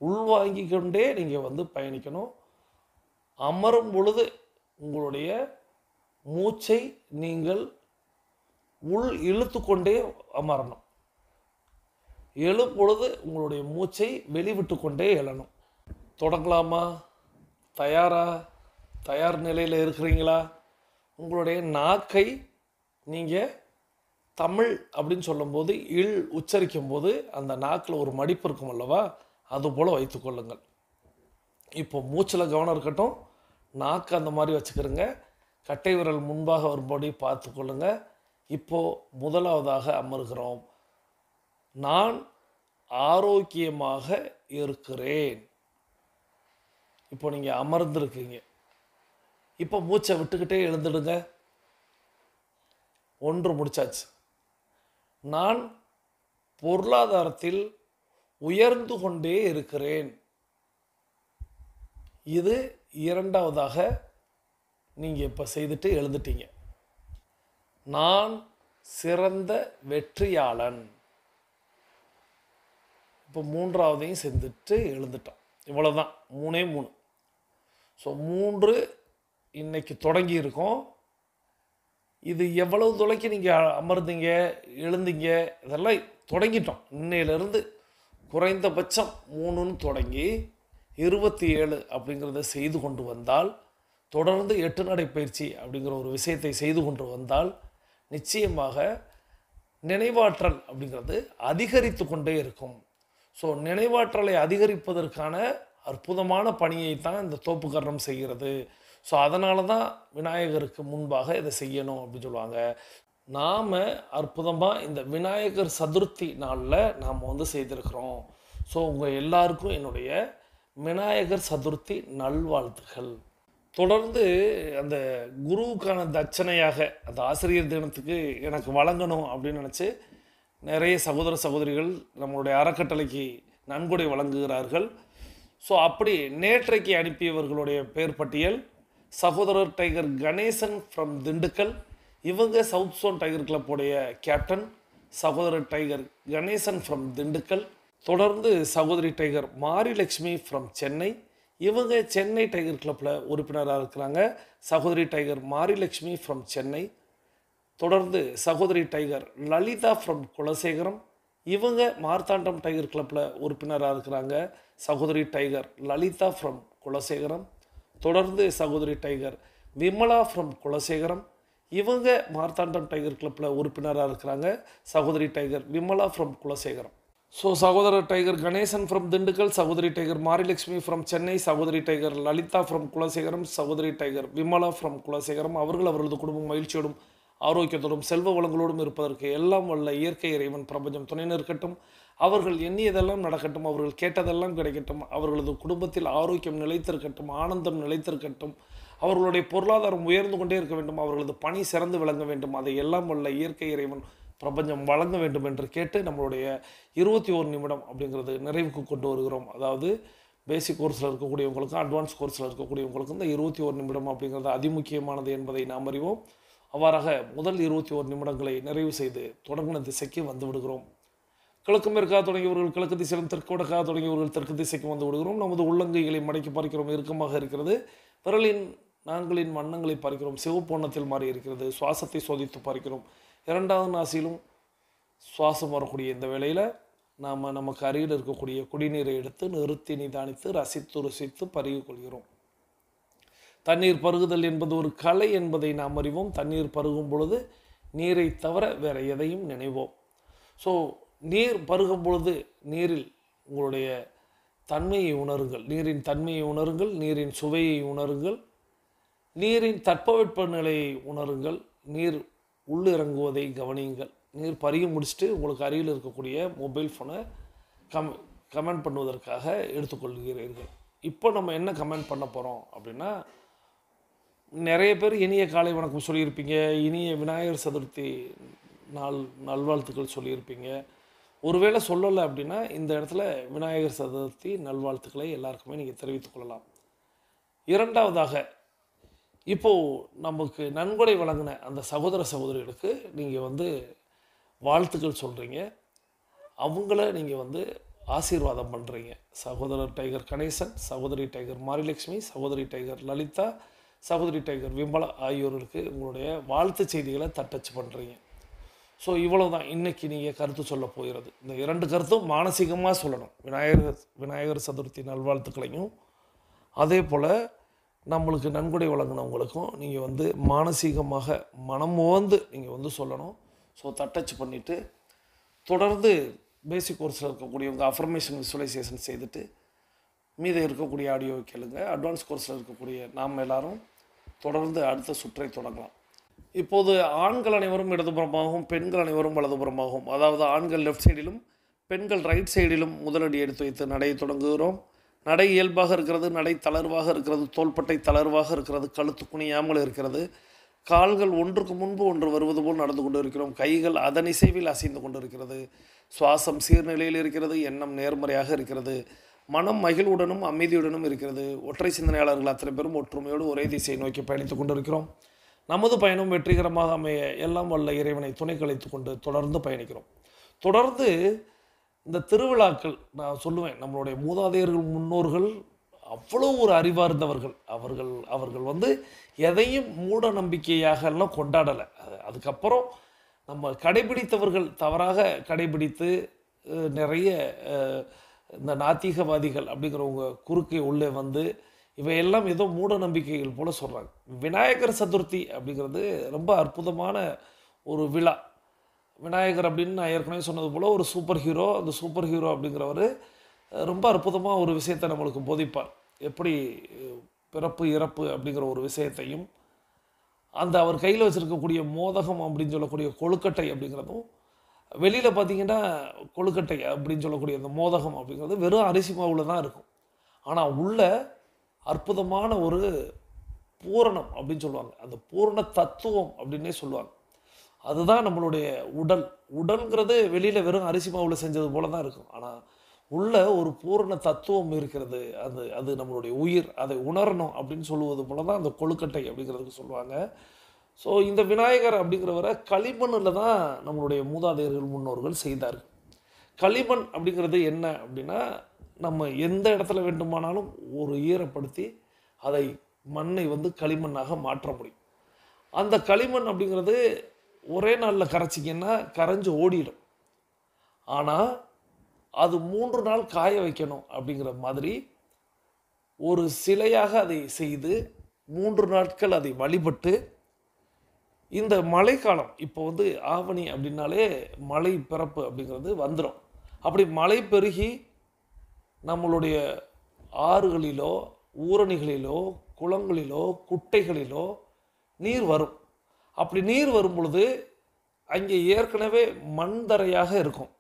உள்வாங்கிக்கொண்டே நீங்கள் வந்து பயணிக்கணும். அமரும் பொழுது உங்களுடைய மூச்சை நீங்கள் உள் இழுத்து கொண்டே அமரணும். எழும் பொழுது உங்களுடைய மூச்சை வெளிவிட்டு கொண்டே எழணும். தொடங்கலாமா? தயார் நிலையில் இருக்கிறீங்களா? உங்களுடைய நாக்கை நீங்கள் தமிழ் அப்படின்னு சொல்லும்போது உச்சரிக்கும் போது அந்த நாக்கில் ஒரு மடிப்பு இருக்கும் அல்லவா, அதுபோல் வைத்துக்கொள்ளுங்கள். இப்போ மூச்சில் கவனம் இருக்கட்டும். நாக்கு அந்த மாதிரி வச்சுக்கிறங்க. கட்டை விரல் முன்பாக வரும்படி பார்த்து கொள்ளுங்க. இப்போது முதலாவதாக அமர்கிறோம். நான் ஆரோக்கியமாக இருக்கிறேன். இப்போ நீங்கள் அமர்ந்திருக்கீங்க. இப்போ மூச்சை விட்டுக்கிட்டே எழுந்துடுங்க. 1 முடிச்சாச்சு. நான் பொருளாதாரத்தில் உயர்ந்து கொண்டே இருக்கிறேன். இது 2வதாக நீங்கள் இப்போ செய்துட்டு எழுந்துட்டீங்க. நான் சிறந்த வெற்றியாளன். இப்போ 3வதையும் செஞ்சுட்டு எழுந்துட்டோம். இவ்வளோதான். 3. ஸோ 3 இன்னைக்கு தொடங்கி இருக்கோம். இது எவ்வளவு தொலைக்கு நீங்கள் அமர்ந்தீங்க, எழுந்தீங்க, இதெல்லாம் தொடங்கிட்டோம். இன்னையிலேருந்து குறைந்தபட்சம் 3ன்னு தொடங்கி 27 அப்படிங்கிறத செய்து கொண்டு வந்தால், தொடர்ந்து 8 நடைப்பயிற்சி அப்படிங்கிற ஒரு விஷயத்தை செய்து கொண்டு வந்தால், நிச்சயமாக நினைவாற்றல் அப்படிங்கிறது அதிகரித்து கொண்டே இருக்கும். ஸோ நினைவாற்றலை அதிகரிப்பதற்கான அற்புதமான பணியை தான் இந்த தோப்புக்கரணம் செய்கிறது. ஸோ அதனால தான் விநாயகருக்கு முன்பாக இதை செய்யணும் அப்படின்னு சொல்லுவாங்க. நாம் அற்புதமாக இந்த விநாயகர் சதுர்த்தி நாளில் நாம் வந்து செய்திருக்கிறோம். ஸோ உங்கள் எல்லாருக்கும் என்னுடைய விநாயகர் சதுர்த்தி நல்வாழ்த்துக்கள். தொடர்ந்து அந்த குருவுக்கான தட்சணையாக அந்த ஆசிரியர் தினத்துக்கு எனக்கு வழங்கணும் அப்படின்னு நினச்சி நிறைய சகோதர சகோதரிகள் நம்மளுடைய அறக்கட்டளைக்கு நன்கொடை வழங்குகிறார்கள். ஸோ அப்படி நேற்றைக்கு அனுப்பியவர்களுடைய பேர் பட்டியல்: சகோதரர் டைகர் கணேசன் ஃப்ரம் திண்டுக்கல். இவங்க சவுத் சோன் டைகர் கிளப்புடைய கேப்டன். சகோதரர் டைகர் கணேசன் ஃப்ரம் திண்டுக்கல். தொடர்ந்து சகோதரி டைகர் மாரிலட்சுமி ஃப்ரம் சென்னை. இவங்க சென்னை டைகர் கிளப்பில் உறுப்பினராக இருக்கிறாங்க. சகோதரி டைகர் மாரிலட்சுமி ஃப்ரம் சென்னை. தொடர்ந்து சகோதரி டைகர் லலிதா ஃப்ரம் குலசேகரம். இவங்க மார்த்தாண்டம் டைகர் கிளப்பில் உறுப்பினராக இருக்கிறாங்க. சகோதரி டைகர் லலிதா ஃப்ரம் குலசேகரம். தொடர்ந்து சகோதரி டைகர் விமலா ஃப்ரம் குலசேகரம். இவங்க மார்த்தாண்டம் டைகர் கிளப்பில் உறுப்பினராக இருக்கிறாங்க. சகோதரி tiger Vimala from Kulasekaram. So சகோதரர் டைகர் கணேசன் ஃப்ரம் திண்டுக்கல், சகோதரி டைகர் மாரிலட்சுமி ஃப்ரம் சென்னை, சகோதரி டைகர் லலிதா ஃப்ரம் குலசேகரம், சகோதரி டைகர் விமலா ஃப்ரம் குலசேகரம். அவர்களது குடும்பம் மகிழ்ச்சியோடும் ஆரோக்கியத்தோடும் செல்வ வளங்களோடும் இருப்பதற்கு எல்லாம் வல்ல இயற்கை இறைவன் பிரபஞ்சம் துணை நிற்கட்டும். அவர்கள் எண்ணியதெல்லாம் நடக்கட்டும். அவர்கள் கேட்டதெல்லாம் கிடைக்கட்டும். அவர்களது குடும்பத்தில் ஆரோக்கியம் நிலைத்திருக்கட்டும், ஆனந்தம் நிலைத்திருக்கட்டும். அவர்களுடைய பொருளாதாரம் உயர்ந்து கொண்டே இருக்க வேண்டும். அவர்களது பணி சிறந்து விளங்க வேண்டும். அதை எல்லாம் வல்ல இயற்கை இறைவன் பிரபஞ்சம் வழங்க வேண்டும் என்று கேட்டு நம்மளுடைய 21 நிமிடம் அப்படிங்கிறது நிறைவுக்கு கொண்டு வருகிறோம். அதாவது பேசிக் கோர்ஸில் இருக்கக்கூடியவங்களுக்கும் அட்வான்ஸ் கோர்ஸில் இருக்கக்கூடியவங்களுக்கும் இந்த 21 நிமிடம் அப்படிங்கிறது அதிமுக்கியமானது என்பதை நாம் அறிவோம். அவ்வாறாக முதல் 21 நிமிடங்களை நிறைவு செய்து தொடங்கின திசைக்கு வந்து விடுகிறோம். கிழக்கு மேற்காக தொடங்கியவர்கள் கிழக்கு திசையிலும் தெற்கு வடக்காக தொடங்கியவர்கள் தெற்கு திசைக்கு வந்து விடுகிறோம். நமது உள்ளங்கைகளை மடக்கி பார்க்கிறோம். இறுக்கமாக இருக்கிறது. விரலின் நான்களின் வண்ணங்களை பார்க்கிறோம். சிவப்பு வண்ணத்தில் மாறி இருக்கிறது. சுவாசத்தை சோதித்து பார்க்கிறோம். 2வது நாசியிலும் சுவாசம் வரக்கூடிய இந்த வேளையில் நாம் நமக்கு அருகில் இருக்கக்கூடிய குடிநீரை எடுத்து நிறுத்தி நிதானித்து ரசித்து ருசித்து பருகிக் கொள்கிறோம். தண்ணீர் பருகுதல் என்பது ஒரு கலை என்பதை நாம் அறிவோம். தண்ணீர் பருகும் பொழுது நீரை தவிர வேறு எதையும் நினைவோம். ஸோ நீர் பருகும் பொழுது நீரில் உங்களுடைய தன்மையை உணருங்கள். நீரின் தன்மையை உணருங்கள். நீரின் சுவையை உணருங்கள். நீரின் தட்பவெட்ப நிலையை உணருங்கள். நீர் உள்ளிறங்குவதை கவனியுங்கள். நீர் பருகி முடிச்சுட்டு உங்களுக்கு அருகில் இருக்கக்கூடிய மொபைல் ஃபோனை கமெண்ட் பண்ணுவதற்காக எடுத்துக்கொள்கிறீர்கள். இப்போ நம்ம என்ன கமெண்ட் பண்ண போகிறோம் அப்படின்னா, நிறைய பேர் இனிய காலை வணக்கம் சொல்லியிருப்பீங்க. இனிய விநாயகர் சதுர்த்தி நல்வாழ்த்துக்கள் சொல்லியிருப்பீங்க. ஒருவேளை சொல்லலை அப்படின்னா இந்த இடத்துல விநாயகர் சதுர்த்தி நல்வாழ்த்துக்களை எல்லாருக்குமே நீங்கள் தெரிவித்துக் கொள்ளலாம். இரண்டாவதாக, இப்போது நமக்கு நன்கொடை வழங்கின அந்த சகோதர சகோதரிகளுக்கு நீங்கள் வாழ்த்துக்கள் சொல்கிறீங்க, அவங்கள நீங்கள் ஆசீர்வாதம் பண்ணுறீங்க. சகோதரர் டைகர் கணேசன், சகோதரி டைகர் மாரிலட்சுமி, சகோதரி டைகர் லலிதா, சகோதரி டைகர் விமலா ஆகியோருக்கு உங்களுடைய வாழ்த்து செய்திகளை தட்டச்சு பண்ணுறீங்க. ஸோ இவ்வளோ தான் இன்றைக்கி நீங்கள் கருத்து சொல்ல போகிறது. இந்த 2 கருத்தும் மானசீகமாக சொல்லணும். விநாயகர் சதுர்த்தி நல்வாழ்த்துக்களையும் அதே போல் நம்மளுக்கு நன்கொடை வழங்கினவங்களுக்கும் நீங்கள் மானசீகமாக மனமோந்து நீங்கள் சொல்லணும். ஸோ தட்டச்சு பண்ணிவிட்டு தொடர்ந்து பேசிக் கோர்ஸில் இருக்கக்கூடியவங்க அஃபர்மேஷன் விசுவலைசேஷன் செய்துட்டு மீது இருக்கக்கூடிய ஆடியோவை கேளுங்க. அட்வான்ஸ் கோர்ஸில் இருக்கக்கூடிய நாம் எல்லாரும் தொடர்ந்து அடுத்த சுற்றை தொடங்கலாம். இப்போது ஆண்கள் அனைவரும் இடதுபுறமாகவும் பெண்கள் அனைவரும் வலதுபுறமாகவும், அதாவது ஆண்கள் லெஃப்ட் சைடிலும் பெண்கள் ரைட் சைடிலும் முதலடி எடுத்து வைத்து நடையை தொடங்குகிறோம். நடை இயல்பாக இருக்கிறது, நடை தளர்வாக இருக்கிறது, தோள்பட்டை தளர்வாக இருக்கிறது, கழுத்து குனியாமல் இருக்கிறது, கால்கள் ஒன்றுக்கு முன்பு ஒன்று வருவது போல் நடந்து கொண்டு இருக்கிறோம், கைகள் அதன் இசைவில் அசைந்து கொண்டு இருக்கிறது, சுவாசம் சீர்நிலையில் இருக்கிறது, எண்ணம் நேர்மறையாக இருக்கிறது, மனம் மகிழ்வுடனும் அமைதியுடனும் இருக்கிறது. ஒற்றை சிந்தனையாளர்கள் அத்தனை பேரும் ஒற்றுமையோடு ஒரே திசையை நோக்கி பயணித்துக் கொண்டிருக்கிறோம். நமது பயணம் வெற்றிகரமாக அமைய எல்லாம் வல்ல இறைவனை துணை கழித்து கொண்டு தொடர்ந்து பயணிக்கிறோம். தொடர்ந்து இந்த திருவிழாக்கள் நான் சொல்லுவேன், நம்மளுடைய மூதாதையர்கள் முன்னோர்கள் அவ்வளோ ஒரு அறிவார்ந்தவர்கள். அவர்கள் எதையும் மூட நம்பிக்கையாகலாம் கொண்டாடலை. அதுக்கப்புறம் நம்ம கடைபிடித்தவர்கள் தவறாக கடைபிடித்து நிறைய இந்த நாத்திகவாதிகள் அப்படிங்கிறவங்க குறுக்கே உள்ளே இவையெல்லாம் ஏதோ மூட நம்பிக்கைகள் போல் சொல்கிறாங்க. விநாயகர் சதுர்த்தி அப்படிங்கிறது ரொம்ப அற்புதமான ஒரு விழா. விநாயகர் அப்படின்னு நான் ஏற்கனவே சொன்னது போல் ஒரு சூப்பர் ஹீரோ. அந்த சூப்பர் ஹீரோ அப்படிங்கிறவர் ரொம்ப அற்புதமாக ஒரு விஷயத்தை நம்மளுக்கு போதிப்பார். எப்படி பிறப்பு இறப்பு அப்படிங்கிற ஒரு விஷயத்தையும், அந்த அவர் கையில் வச்சுருக்கக்கூடிய மோதகம் அப்படின்னு சொல்லக்கூடிய கொழுக்கட்டை அப்படிங்கிறதும், வெளியில் பார்த்திங்கன்னா கொழுக்கட்டை அப்படின்னு சொல்லக்கூடிய அந்த மோதகம் அப்படிங்கிறது வெறும் அரிசி மாவில் தான் இருக்கும். ஆனால் உள்ள அற்புதமான ஒரு பூரணம் அப்படின்னு சொல்லுவாங்க, அந்த பூரண தத்துவம் அப்படின்னே சொல்லுவாங்க. அதுதான் நம்மளுடைய உடல்ங்கிறது வெளியில் வெறும் அரிசி மாவில் செஞ்சது போல தான் இருக்கும். ஆனால் உள்ள ஒரு பூரண தத்துவம் இருக்கிறது. அது நம்மளுடைய உயிர், அதை உணரணும் அப்படின்னு சொல்லுவது போல தான் அந்த கொழுக்கட்டை அப்படிங்கிறதுக்கு சொல்லுவாங்க. ஸோ இந்த விநாயகர் அப்படிங்கிறவரை களிமண்ணில் தான் நம்மளுடைய மூதாதையர்கள் முன்னோர்கள் செய்தார்கள். களிமண் அப்படிங்கிறது என்ன அப்படின்னா, நம்ம எந்த இடத்துல வேண்டுமானாலும் ஒரு ஈரப்படுத்தி அதை மண்ணை களிமண்ணாக மாற்ற முடியும். அந்த களிமண் அப்படிங்கிறது ஒரே நாளில் கரைச்சிங்கன்னா கரைஞ்சி ஓடிடும். ஆனால் அது 3 நாள் காய வைக்கணும் அப்படிங்கிற மாதிரி ஒரு சிலையாக அதை செய்து 3 நாட்கள் அதை வழிபட்டு, இந்த மழைக்காலம் இப்போ ஆவணி அப்படின்னாலே மழை பிறப்பு அப்படிங்கிறது வந்துடும். அப்படி மழை பெருகி நம்மளுடைய ஆறுகளிலோ ஊரணிகளிலோ குளங்களிலோ குட்டைகளிலோ நீர் வரும். அப்படி நீர் வரும் பொழுது அங்கே ஏற்கனவே மண் தரையாக இருக்கும்.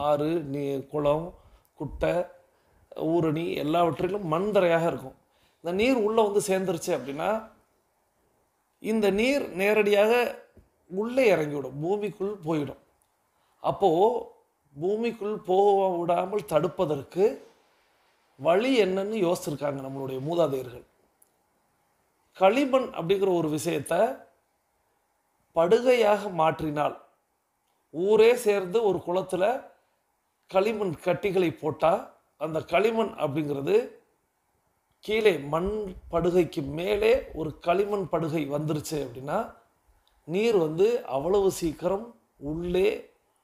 ஆறு, நீர், குளம், குட்டை, ஊரணி எல்லாவற்றிலும் மண் தரையாக இருக்கும். இந்த நீர் உள்ளே சேர்ந்துருச்சு அப்படின்னா இந்த நீர் நேரடியாக உள்ளே இறங்கிவிடும், பூமிக்குள் போயிடும். அப்போது பூமிக்குள் போக விடாமல் தடுப்பதற்கு வழி என்னன்னு யோசிச்சிருக்காங்க நம்மளுடைய மூதாதையர்கள். களிமண் அப்படிங்கிற ஒரு விஷயத்தை படுகையாக மாற்றினால், ஊரே சேர்ந்து ஒரு குளத்தில் களிமண் கட்டிகளை போட்டால் அந்த களிமண் அப்படிங்கிறது கீழே மண் படுகைக்கு மேலே ஒரு களிமண் படுகை வந்துருச்சு அப்படின்னா நீர் அவ்வளவு சீக்கிரம் உள்ளே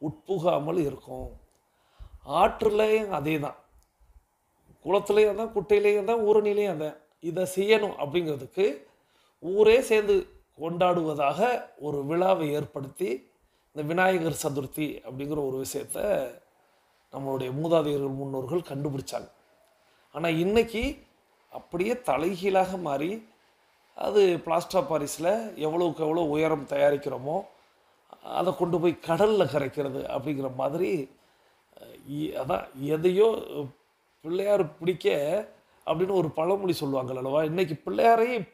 உட்புகாமல் இருக்கும். ஆற்றுலையும் அதே தான், குளத்துலேயும் தான், குட்டையிலேயும் தான், ஊரணிலையும் தான். இதை செய்யணும் அப்படிங்கிறதுக்கு ஊரே சேர்ந்து கொண்டாடுவதாக ஒரு விழாவை ஏற்படுத்தி இந்த விநாயகர் சதுர்த்தி அப்படிங்கிற ஒரு விஷயத்தை நம்மளுடைய மூதாதையர்கள் முன்னோர்கள் கண்டுபிடிச்சாங்க. ஆனால் இன்றைக்கி அப்படியே தலைகீழாக மாறி அது பிளாஸ்டர் ஆஃப் பாரிஸில் எவ்வளோக்கு எவ்வளோ உயரம் தயாரிக்கிறோமோ அதை கொண்டு போய் கடலில் கரைக்கிறது அப்படிங்கிற மாதிரி. அதான் எதையோ பிள்ளையார் பிடிக்க அப்படின்னு ஒரு பழமொழி சொல்லுவாங்க அல்லவா. இன்றைக்கி பிள்ளையாரையும்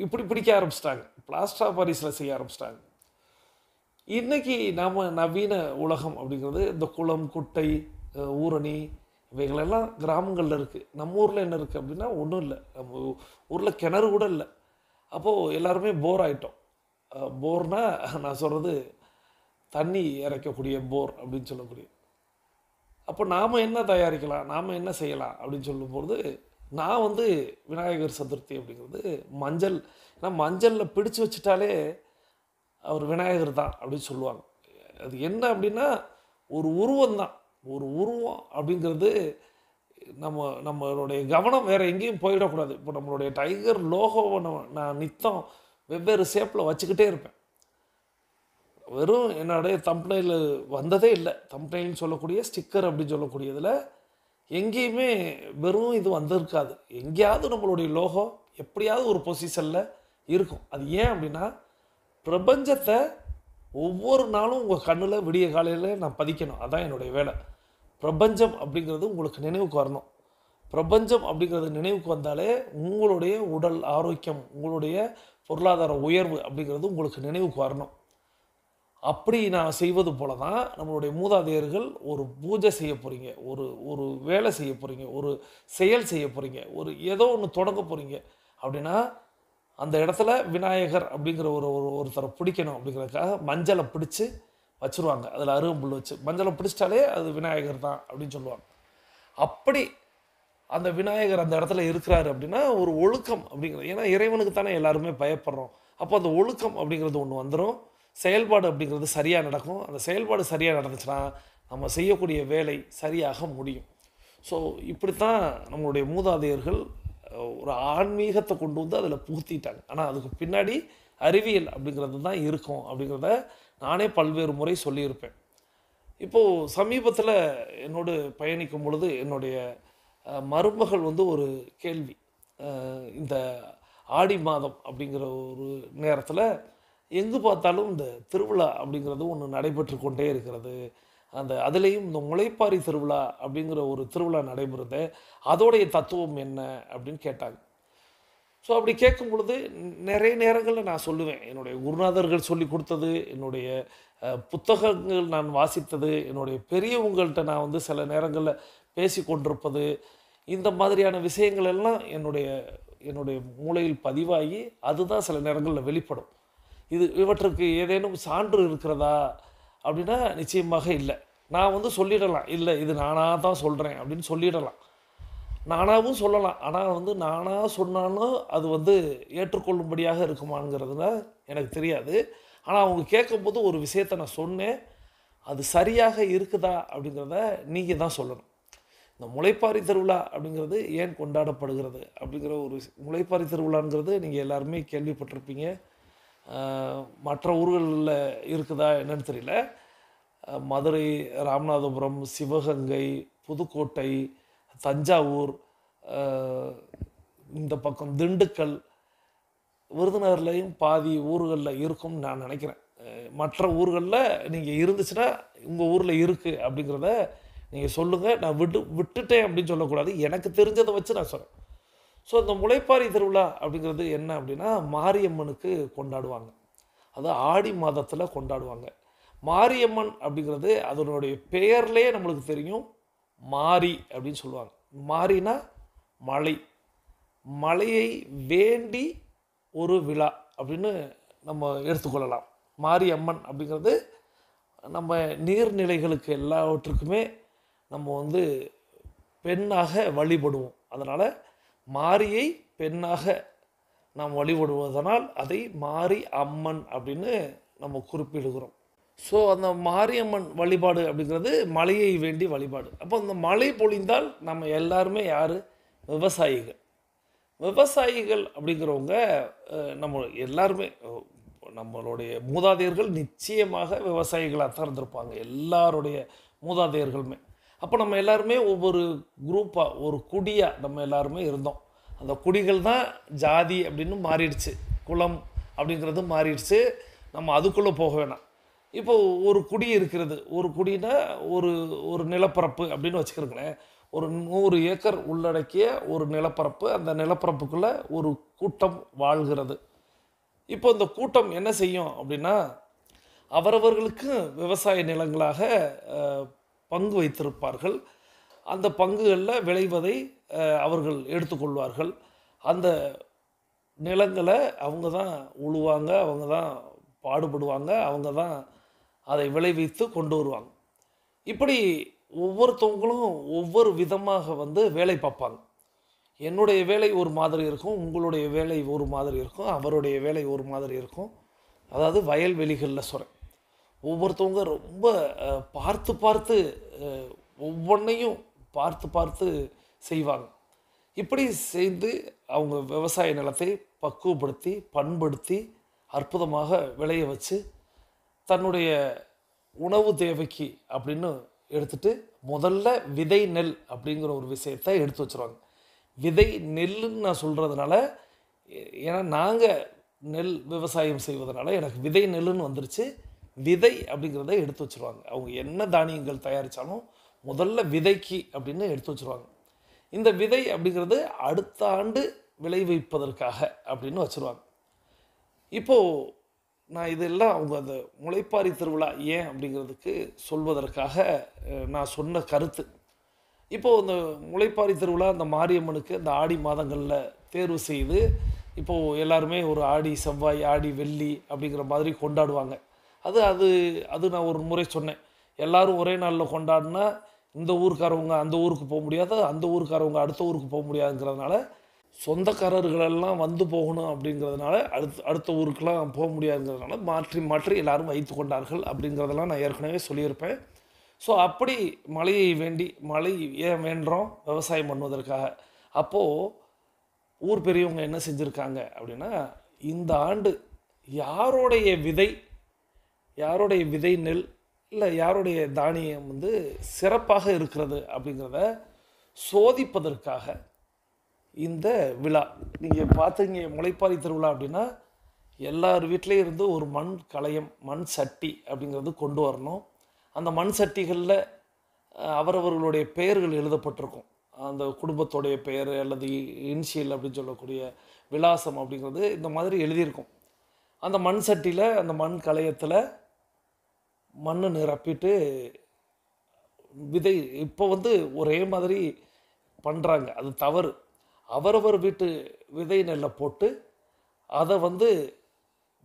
இப்படி பிடிக்க ஆரம்பிச்சிட்டாங்க, பிளாஸ்டர் ஆஃப் பாரிஸில் செய்ய ஆரம்பிச்சிட்டாங்க. இன்றைக்கி நாம் நவீன உலகம் அப்படிங்கிறது இந்த குளம், குட்டை, ஊரணி இவைகளெல்லாம் கிராமங்களில் இருக்குது. நம்ம ஊரில் என்ன இருக்குது அப்படின்னா ஒன்றும் இல்லை. நம்ம ஊரில் கிணறு கூட இல்லை. அப்போது எல்லாருமே போர் ஆகிட்டோம். போர்னால் நான் சொல்கிறது தண்ணி இறைக்கக்கூடிய போர் அப்படின்னு சொல்லக்கூடிய. அப்போ நாம் என்ன தயாரிக்கலாம், நாம் என்ன செய்யலாம் அப்படின்னு சொல்லும்போது, நான் வந்து விநாயகர் சதுர்த்தி அப்படிங்கிறது மஞ்சள், ஏன்னா மஞ்சளில் பிடிச்சு வச்சுட்டாலே அவர் விநாயகர் தான் அப்படின்னு சொல்லுவாங்க. அது என்ன அப்படின்னா ஒரு உருவம் தான். ஒரு உருவம் அப்படிங்கிறது நம்மளுடைய கவனம் வேறு எங்கேயும் போயிடக்கூடாது. இப்போ நம்மளுடைய டைகர் லோகோவை நான் நித்தம் வெவ்வேறு ஷேப்பில் வச்சுக்கிட்டே இருப்பேன். வெறும் என்னுடைய தம்ப்நெயில் வந்ததே இல்லை. தம்ப்நெயில்னு சொல்லக்கூடிய ஸ்டிக்கர் அப்படின்னு சொல்லக்கூடியதில் எங்கேயுமே வெறும் இது வந்திருக்காது. எங்கேயாவது நம்மளுடைய லோகோ எப்படியாவது ஒரு பொசிஷனில் இருக்கும். அது ஏன் அப்படின்னா பிரபஞ்சத்தை ஒவ்வொரு நாளும் உங்கள் கண்ணில் விடிய காலையில் நான் பதிக்கணும். அதான் என்னுடைய வேலை. பிரபஞ்சம் அப்படிங்கிறது உங்களுக்கு நினைவுக்கு வரணும். பிரபஞ்சம் அப்படிங்கிறது நினைவுக்கு வந்தாலே உங்களுடைய உடல் ஆரோக்கியம், உங்களுடைய பொருளாதார உயர்வு அப்படிங்கிறது உங்களுக்கு நினைவுக்கு வரணும். அப்படி நான் செய்வது போல தான் நம்மளுடைய மூதாதையர்கள் ஒரு பூஜை செய்ய போகிறீங்க, ஒரு வேலை செய்ய போகிறீங்க, ஒரு செயல் செய்ய போகிறீங்க, ஏதோ ஒன்று தொடங்க போகிறீங்க அப்படின்னா அந்த இடத்துல விநாயகர் அப்படிங்கிற ஒருத்தரை பிடிக்கணும் அப்படிங்கிறதுக்காக மஞ்சளை பிடிச்சி வச்சுருவாங்க. அதில் அருகம்புல் வச்சு மஞ்சளை பிடிச்சிட்டாலே அது விநாயகர் தான் அப்படின்னு சொல்லுவாங்க. அப்படி அந்த விநாயகர் அந்த இடத்துல இருக்கிறாரு அப்படின்னா ஒரு ஒழுக்கம் அப்படிங்கிறது, ஏன்னா இறைவனுக்கு தானே எல்லாருமே பயப்படுறோம். அப்போ அந்த ஒழுக்கம் அப்படிங்கிறது ஒன்று வந்துடும். செயல்பாடு அப்படிங்கிறது சரியாக நடக்கும். அந்த செயல்பாடு சரியாக நடந்துச்சுன்னா நம்ம செய்யக்கூடிய வேலை சரியாக முடியும். ஸோ இப்படித்தான் நம்மளுடைய மூதாதையர்கள் ஒரு ஆன்மீகத்தை கொண்டு வந்து அதில் புகுத்திட்டாங்க. ஆனால் அதுக்கு பின்னாடி அறிவியல் அப்படிங்கிறது தான் இருக்கும் அப்படிங்கிறத நானே பல்வேறு முறை சொல்லியிருப்பேன். இப்போது சமீபத்தில் என்னோடு பயணிக்கும் பொழுது என்னுடைய மருமகள் வந்து ஒரு கேள்வி, இந்த ஆடி மாதம் அப்படிங்கிற ஒரு நேரத்தில் எங்கு பார்த்தாலும் இந்த திருவிழா அப்படிங்கிறது ஒன்று நடைபெற்று கொண்டே இருக்கிறது. அதுலேயும் இந்த முளைப்பாரி திருவிழா அப்படிங்கிற ஒரு திருவிழா நடைபெறுது, அதோடைய தத்துவம் என்ன அப்படின்னு கேட்டாங்க. ஸோ அப்படி கேட்கும் பொழுது நிறைய நேரங்களில் நான் சொல்லுவேன், என்னுடைய குருநாதர்கள் சொல்லி கொடுத்தது, என்னுடைய புத்தகங்கள் நான் வாசித்தது, என்னுடைய பெரியவங்கள்ட்ட நான் வந்து சில நேரங்களில் பேசி கொண்டிருப்பது, இந்த மாதிரியான விஷயங்கள் எல்லாம் என்னுடைய மூளையில் பதிவாகி அதுதான் சில நேரங்களில் வெளிப்படும். இவற்றுக்கு ஏதேனும் சான்று இருக்கிறதா அப்படின்னா நிச்சயமாக இல்லை. நான் வந்து சொல்லிடலாம், இல்லை இது நானாக தான் சொல்கிறேன் அப்படின்னு சொல்லிடலாம், நானாகவும் சொல்லலாம். ஆனால் வந்து நானாக சொன்னாலும் அது வந்து ஏற்றுக்கொள்ளும்படியாக இருக்குமாங்கிறதுனா எனக்கு தெரியாது. ஆனால் அவங்க கேட்கும்போது ஒரு விஷயத்தை நான் சொன்னேன், அது சரியாக இருக்குதா அப்படிங்கிறத நீங்கள் தான் சொல்லணும். இந்த முளைப்பாரி திருவிழா அப்படிங்கிறது ஏன் கொண்டாடப்படுகிறது அப்படிங்கிற ஒரு முளைப்பாரி திருவிழாங்கிறது நீங்கள் எல்லாருமே கேள்விப்பட்டிருப்பீங்க. மற்ற ஊர்களில் இருக்குதா என்னன்னு தெரியல. மதுரை, ராமநாதபுரம், சிவகங்கை, புதுக்கோட்டை, தஞ்சாவூர், இந்த பக்கம் திண்டுக்கல், விருதுநகர்லையும் பாதி ஊர்களில் இருக்கும்னு நான் நினைக்கிறேன். மற்ற ஊர்களில் நீங்கள் இருந்துச்சுன்னா உங்கள் ஊரில் இருக்குது அப்படிங்கிறத நீங்கள் சொல்லுங்கள். நான் விட்டுட்டேன் அப்படின்னு சொல்லக்கூடாது, எனக்கு தெரிஞ்சதை வச்சு நான் சொல்கிறேன். ஸோ இந்த முளைப்பாரி திருவிழா அப்படிங்கிறது என்ன அப்படின்னா மாரியம்மனுக்கு கொண்டாடுவாங்க. அது ஆடி மாதத்தில் கொண்டாடுவாங்க. மாரியம்மன் அப்படிங்கிறது அதனுடைய பெயர்லேயே நம்மளுக்கு தெரியும், மாரி அப்படின்னு சொல்லுவாங்க. மாரினா மழை, மழையை வேண்டி ஒரு விழா அப்படின்னு நம்ம எடுத்துக்கொள்ளலாம். மாரியம்மன் அப்படிங்கிறது நம்ம நீர்நிலைகளுக்கு எல்லாவற்றுக்குமே நம்ம வந்து பெண்ணாக வழிபடுவோம். அதனால் மாரியை பெண்ணாக நாம் வழிபடுவதனால் அதை மாரி அம்மன் அப்படின்னு நம்ம குறிப்பிடுகிறோம். ஸோ அந்த மாரியம்மன் வழிபாடு அப்படிங்கிறது மழையை வேண்டி வழிபாடு. அப்போ அந்த மழை பொழிந்தால் நம்ம எல்லாருமே யார்? விவசாயிகள். விவசாயிகள் அப்படிங்கிறவங்க நம்ம எல்லாருமே, நம்மளுடைய மூதாதையர்கள் நிச்சயமாக விவசாயிகளாக தான் இருந்திருப்பாங்க, எல்லாருடைய மூதாதையர்களுமே. அப்போ நம்ம எல்லாருமே ஒவ்வொரு குரூப்பாக, ஒரு குடியாக நம்ம எல்லாருமே இருந்தோம். அந்த குடிகள் தான் ஜாதி அப்படின்னு மாறிடுச்சு, குலம் அப்படிங்கிறது மாறிடுச்சு. நம்ம அதுக்குள்ளே போக வேணாம். இப்போது ஒரு குடி இருக்கிறது, ஒரு குடினா ஒரு நிலப்பரப்பு அப்படின்னு வச்சுக்கிறோங்களேன். ஒரு 100 ஏக்கர் உள்ளடக்கிய ஒரு நிலப்பரப்பு, அந்த நிலப்பரப்புக்குள்ளே ஒரு கூட்டம் வாழ்கிறது. இப்போ இந்த கூட்டம் என்ன செய்யும் அப்படின்னா அவரவர்களுக்கு விவசாய நிலங்களாக பங்கு வைத்திருப்பார்கள். அந்த பங்குகளில் விளைவதை அவர்கள் எடுத்துக்கொள்வார்கள். அந்த நிலங்களை அவங்க தான் உழுவாங்க, அவங்க தான் பாடுபடுவாங்க, அவங்க தான் அதை விளைவித்து கொண்டு வருவாங்க. இப்படி ஒவ்வொருத்தவங்களும் ஒவ்வொரு விதமாக வேலை பார்ப்பாங்க. என்னுடைய வேலை ஒரு மாதிரி இருக்கும், உங்களுடைய வேலை ஒரு மாதிரி இருக்கும், அவருடைய வேலை ஒரு மாதிரி இருக்கும். அதாவது வயல்வெளிகளில் சொல்கிறேன். ஒவ்வொருத்தவங்க ரொம்ப பார்த்து பார்த்து ஒவ்வொன்றையும் பார்த்து பார்த்து செய்வாங்க. இப்படி செய்து அவங்க விவசாய நிலத்தை பக்குவப்படுத்தி பண்படுத்தி அற்புதமாக விளைய வச்சு தன்னுடைய உணவு தேவைக்கு அப்படின்னு எடுத்துட்டு முதல்ல விதை நெல் அப்படிங்கிற ஒரு விஷயத்தை எடுத்து வச்சுருவாங்க. விதை நெல்லுன்னு நான் சொல்கிறதுனால, ஏன்னா நாங்கள் நெல் விவசாயம் செய்வதனால எனக்கு விதை நெல்லுன்னு வந்துருச்சு. விதை அப்படிங்கிறத எடுத்து வச்சுருவாங்க. அவங்க என்ன தானியங்கள் தயாரித்தாலும் முதல்ல விதைக்கு அப்படின்னு எடுத்து வச்சுருவாங்க. இந்த விதை அப்படிங்கிறது அடுத்த ஆண்டு விளைவிப்பதற்காக அப்படின்னு வச்சுருவாங்க. இப்போது நான் இதெல்லாம் அவங்க அந்த முளைப்பாரி திருவிழா ஏன் அப்படிங்கிறதுக்கு சொல்வதற்காக நான் சொன்ன கருத்து. இப்போது இந்த முளைப்பாரி திருவிழா அந்த மாரியம்மனுக்கு இந்த ஆடி மாதங்களில் தேர்வு செய்து இப்போது எல்லாருமே ஒரு ஆடி செவ்வாய், ஆடி வெள்ளி அப்படிங்கிற மாதிரி கொண்டாடுவாங்க. அது அது அது நான் ஒரு முறை சொன்னேன். எல்லோரும் ஒரே நாளில் கொண்டாடினா இந்த ஊருக்காரவங்க அந்த ஊருக்கு போக முடியாது, அந்த ஊருக்காரவங்க அடுத்த ஊருக்கு போக முடியாதுங்கிறதுனால சொந்தக்காரர்களெல்லாம் போகணும் அப்படிங்கிறதுனால அடுத்த ஊருக்கெலாம் போக முடியாதுங்கிறதுனால மாற்றி மாற்றி எல்லோரும் வைத்து கொண்டார்கள் அப்படிங்கிறதெல்லாம் நான் ஏற்கனவே சொல்லியிருப்பேன். ஸோ அப்படி மழையை வேண்டி, மழை ஏன் வேண்டுறோம்? விவசாயம் பண்ணுவதற்காக. அப்போது ஊர் பெரியவங்க என்ன செஞ்சுருக்காங்க அப்படின்னா, இந்த ஆண்டு யாருடைய விதை நெல் இல்லை யாருடைய தானியம் சிறப்பாக இருக்கிறது அப்படிங்கிறத சோதிப்பதற்காக இந்த விழா. நீங்கள் பார்த்துங்க, முளைப்பாரி திருவிழா அப்படின்னா எல்லார் வீட்லேயும் இருந்து ஒரு மண் கலயம், மண் சட்டி அப்படிங்கிறது கொண்டு வரணும். அந்த மண் சட்டிகளில் அவரவர்களுடைய பெயர்கள் எழுதப்பட்டிருக்கும். அந்த குடும்பத்துடைய பெயர் அல்லது இன்ஷியல் அப்படின்னு சொல்லக்கூடிய விலாசம் அப்படிங்கிறது இந்த மாதிரி எழுதியிருக்கும். அந்த மண் சட்டியில், அந்த மண் கலயத்தில் மண் நிரப்பிட்டு விதை இப்போ ஒரே மாதிரி பண்ணுறாங்க. அது தவறு. அவரவர் வீட்டு விதை நெல்லை போட்டு அதை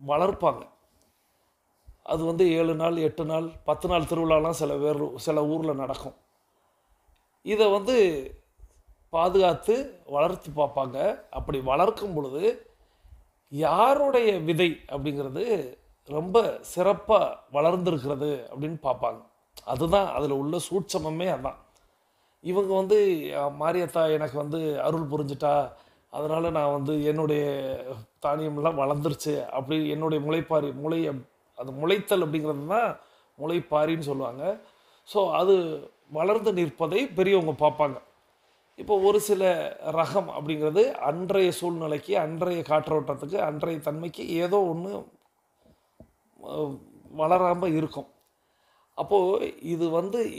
வளர்ப்பாங்க. அது 7 நாள் 8 நாள் 10 நாள் திருவிழாலாம் சில ஊரில் நடக்கும். இதை பாதுகாத்து வளர்த்து பார்ப்பாங்க. அப்படி வளர்க்கும் பொழுது யாருடைய விதை அப்படிங்கிறது ரொம்ப சிறப்பாக வளர்ந்துருக்கிறது அப்படின்னு பார்ப்பாங்க. அதுதான் அதில் உள்ள சூட்சமமே. அதான் இவங்க மாரியத்தா எனக்கு அருள் புரிஞ்சிட்டா, அதனால் நான் என்னுடைய தானியம்லாம் வளர்ந்துருச்சு அப்படி என்னுடைய அது முளைத்தல் அப்படிங்கிறது தான் முளைப்பாரின்னு சொல்லுவாங்க. ஸோ அது வளர்ந்து நிற்பதை பெரியவங்க பார்ப்பாங்க. இப்போ ஒரு சில ரகம் அப்படிங்கிறது அன்றைய சூழ்நிலைக்கு, அன்றைய காற்றோட்டத்துக்கு, அன்றைய தன்மைக்கு ஏதோ ஒன்று வளராமல் இருக்கும். அப்போது இது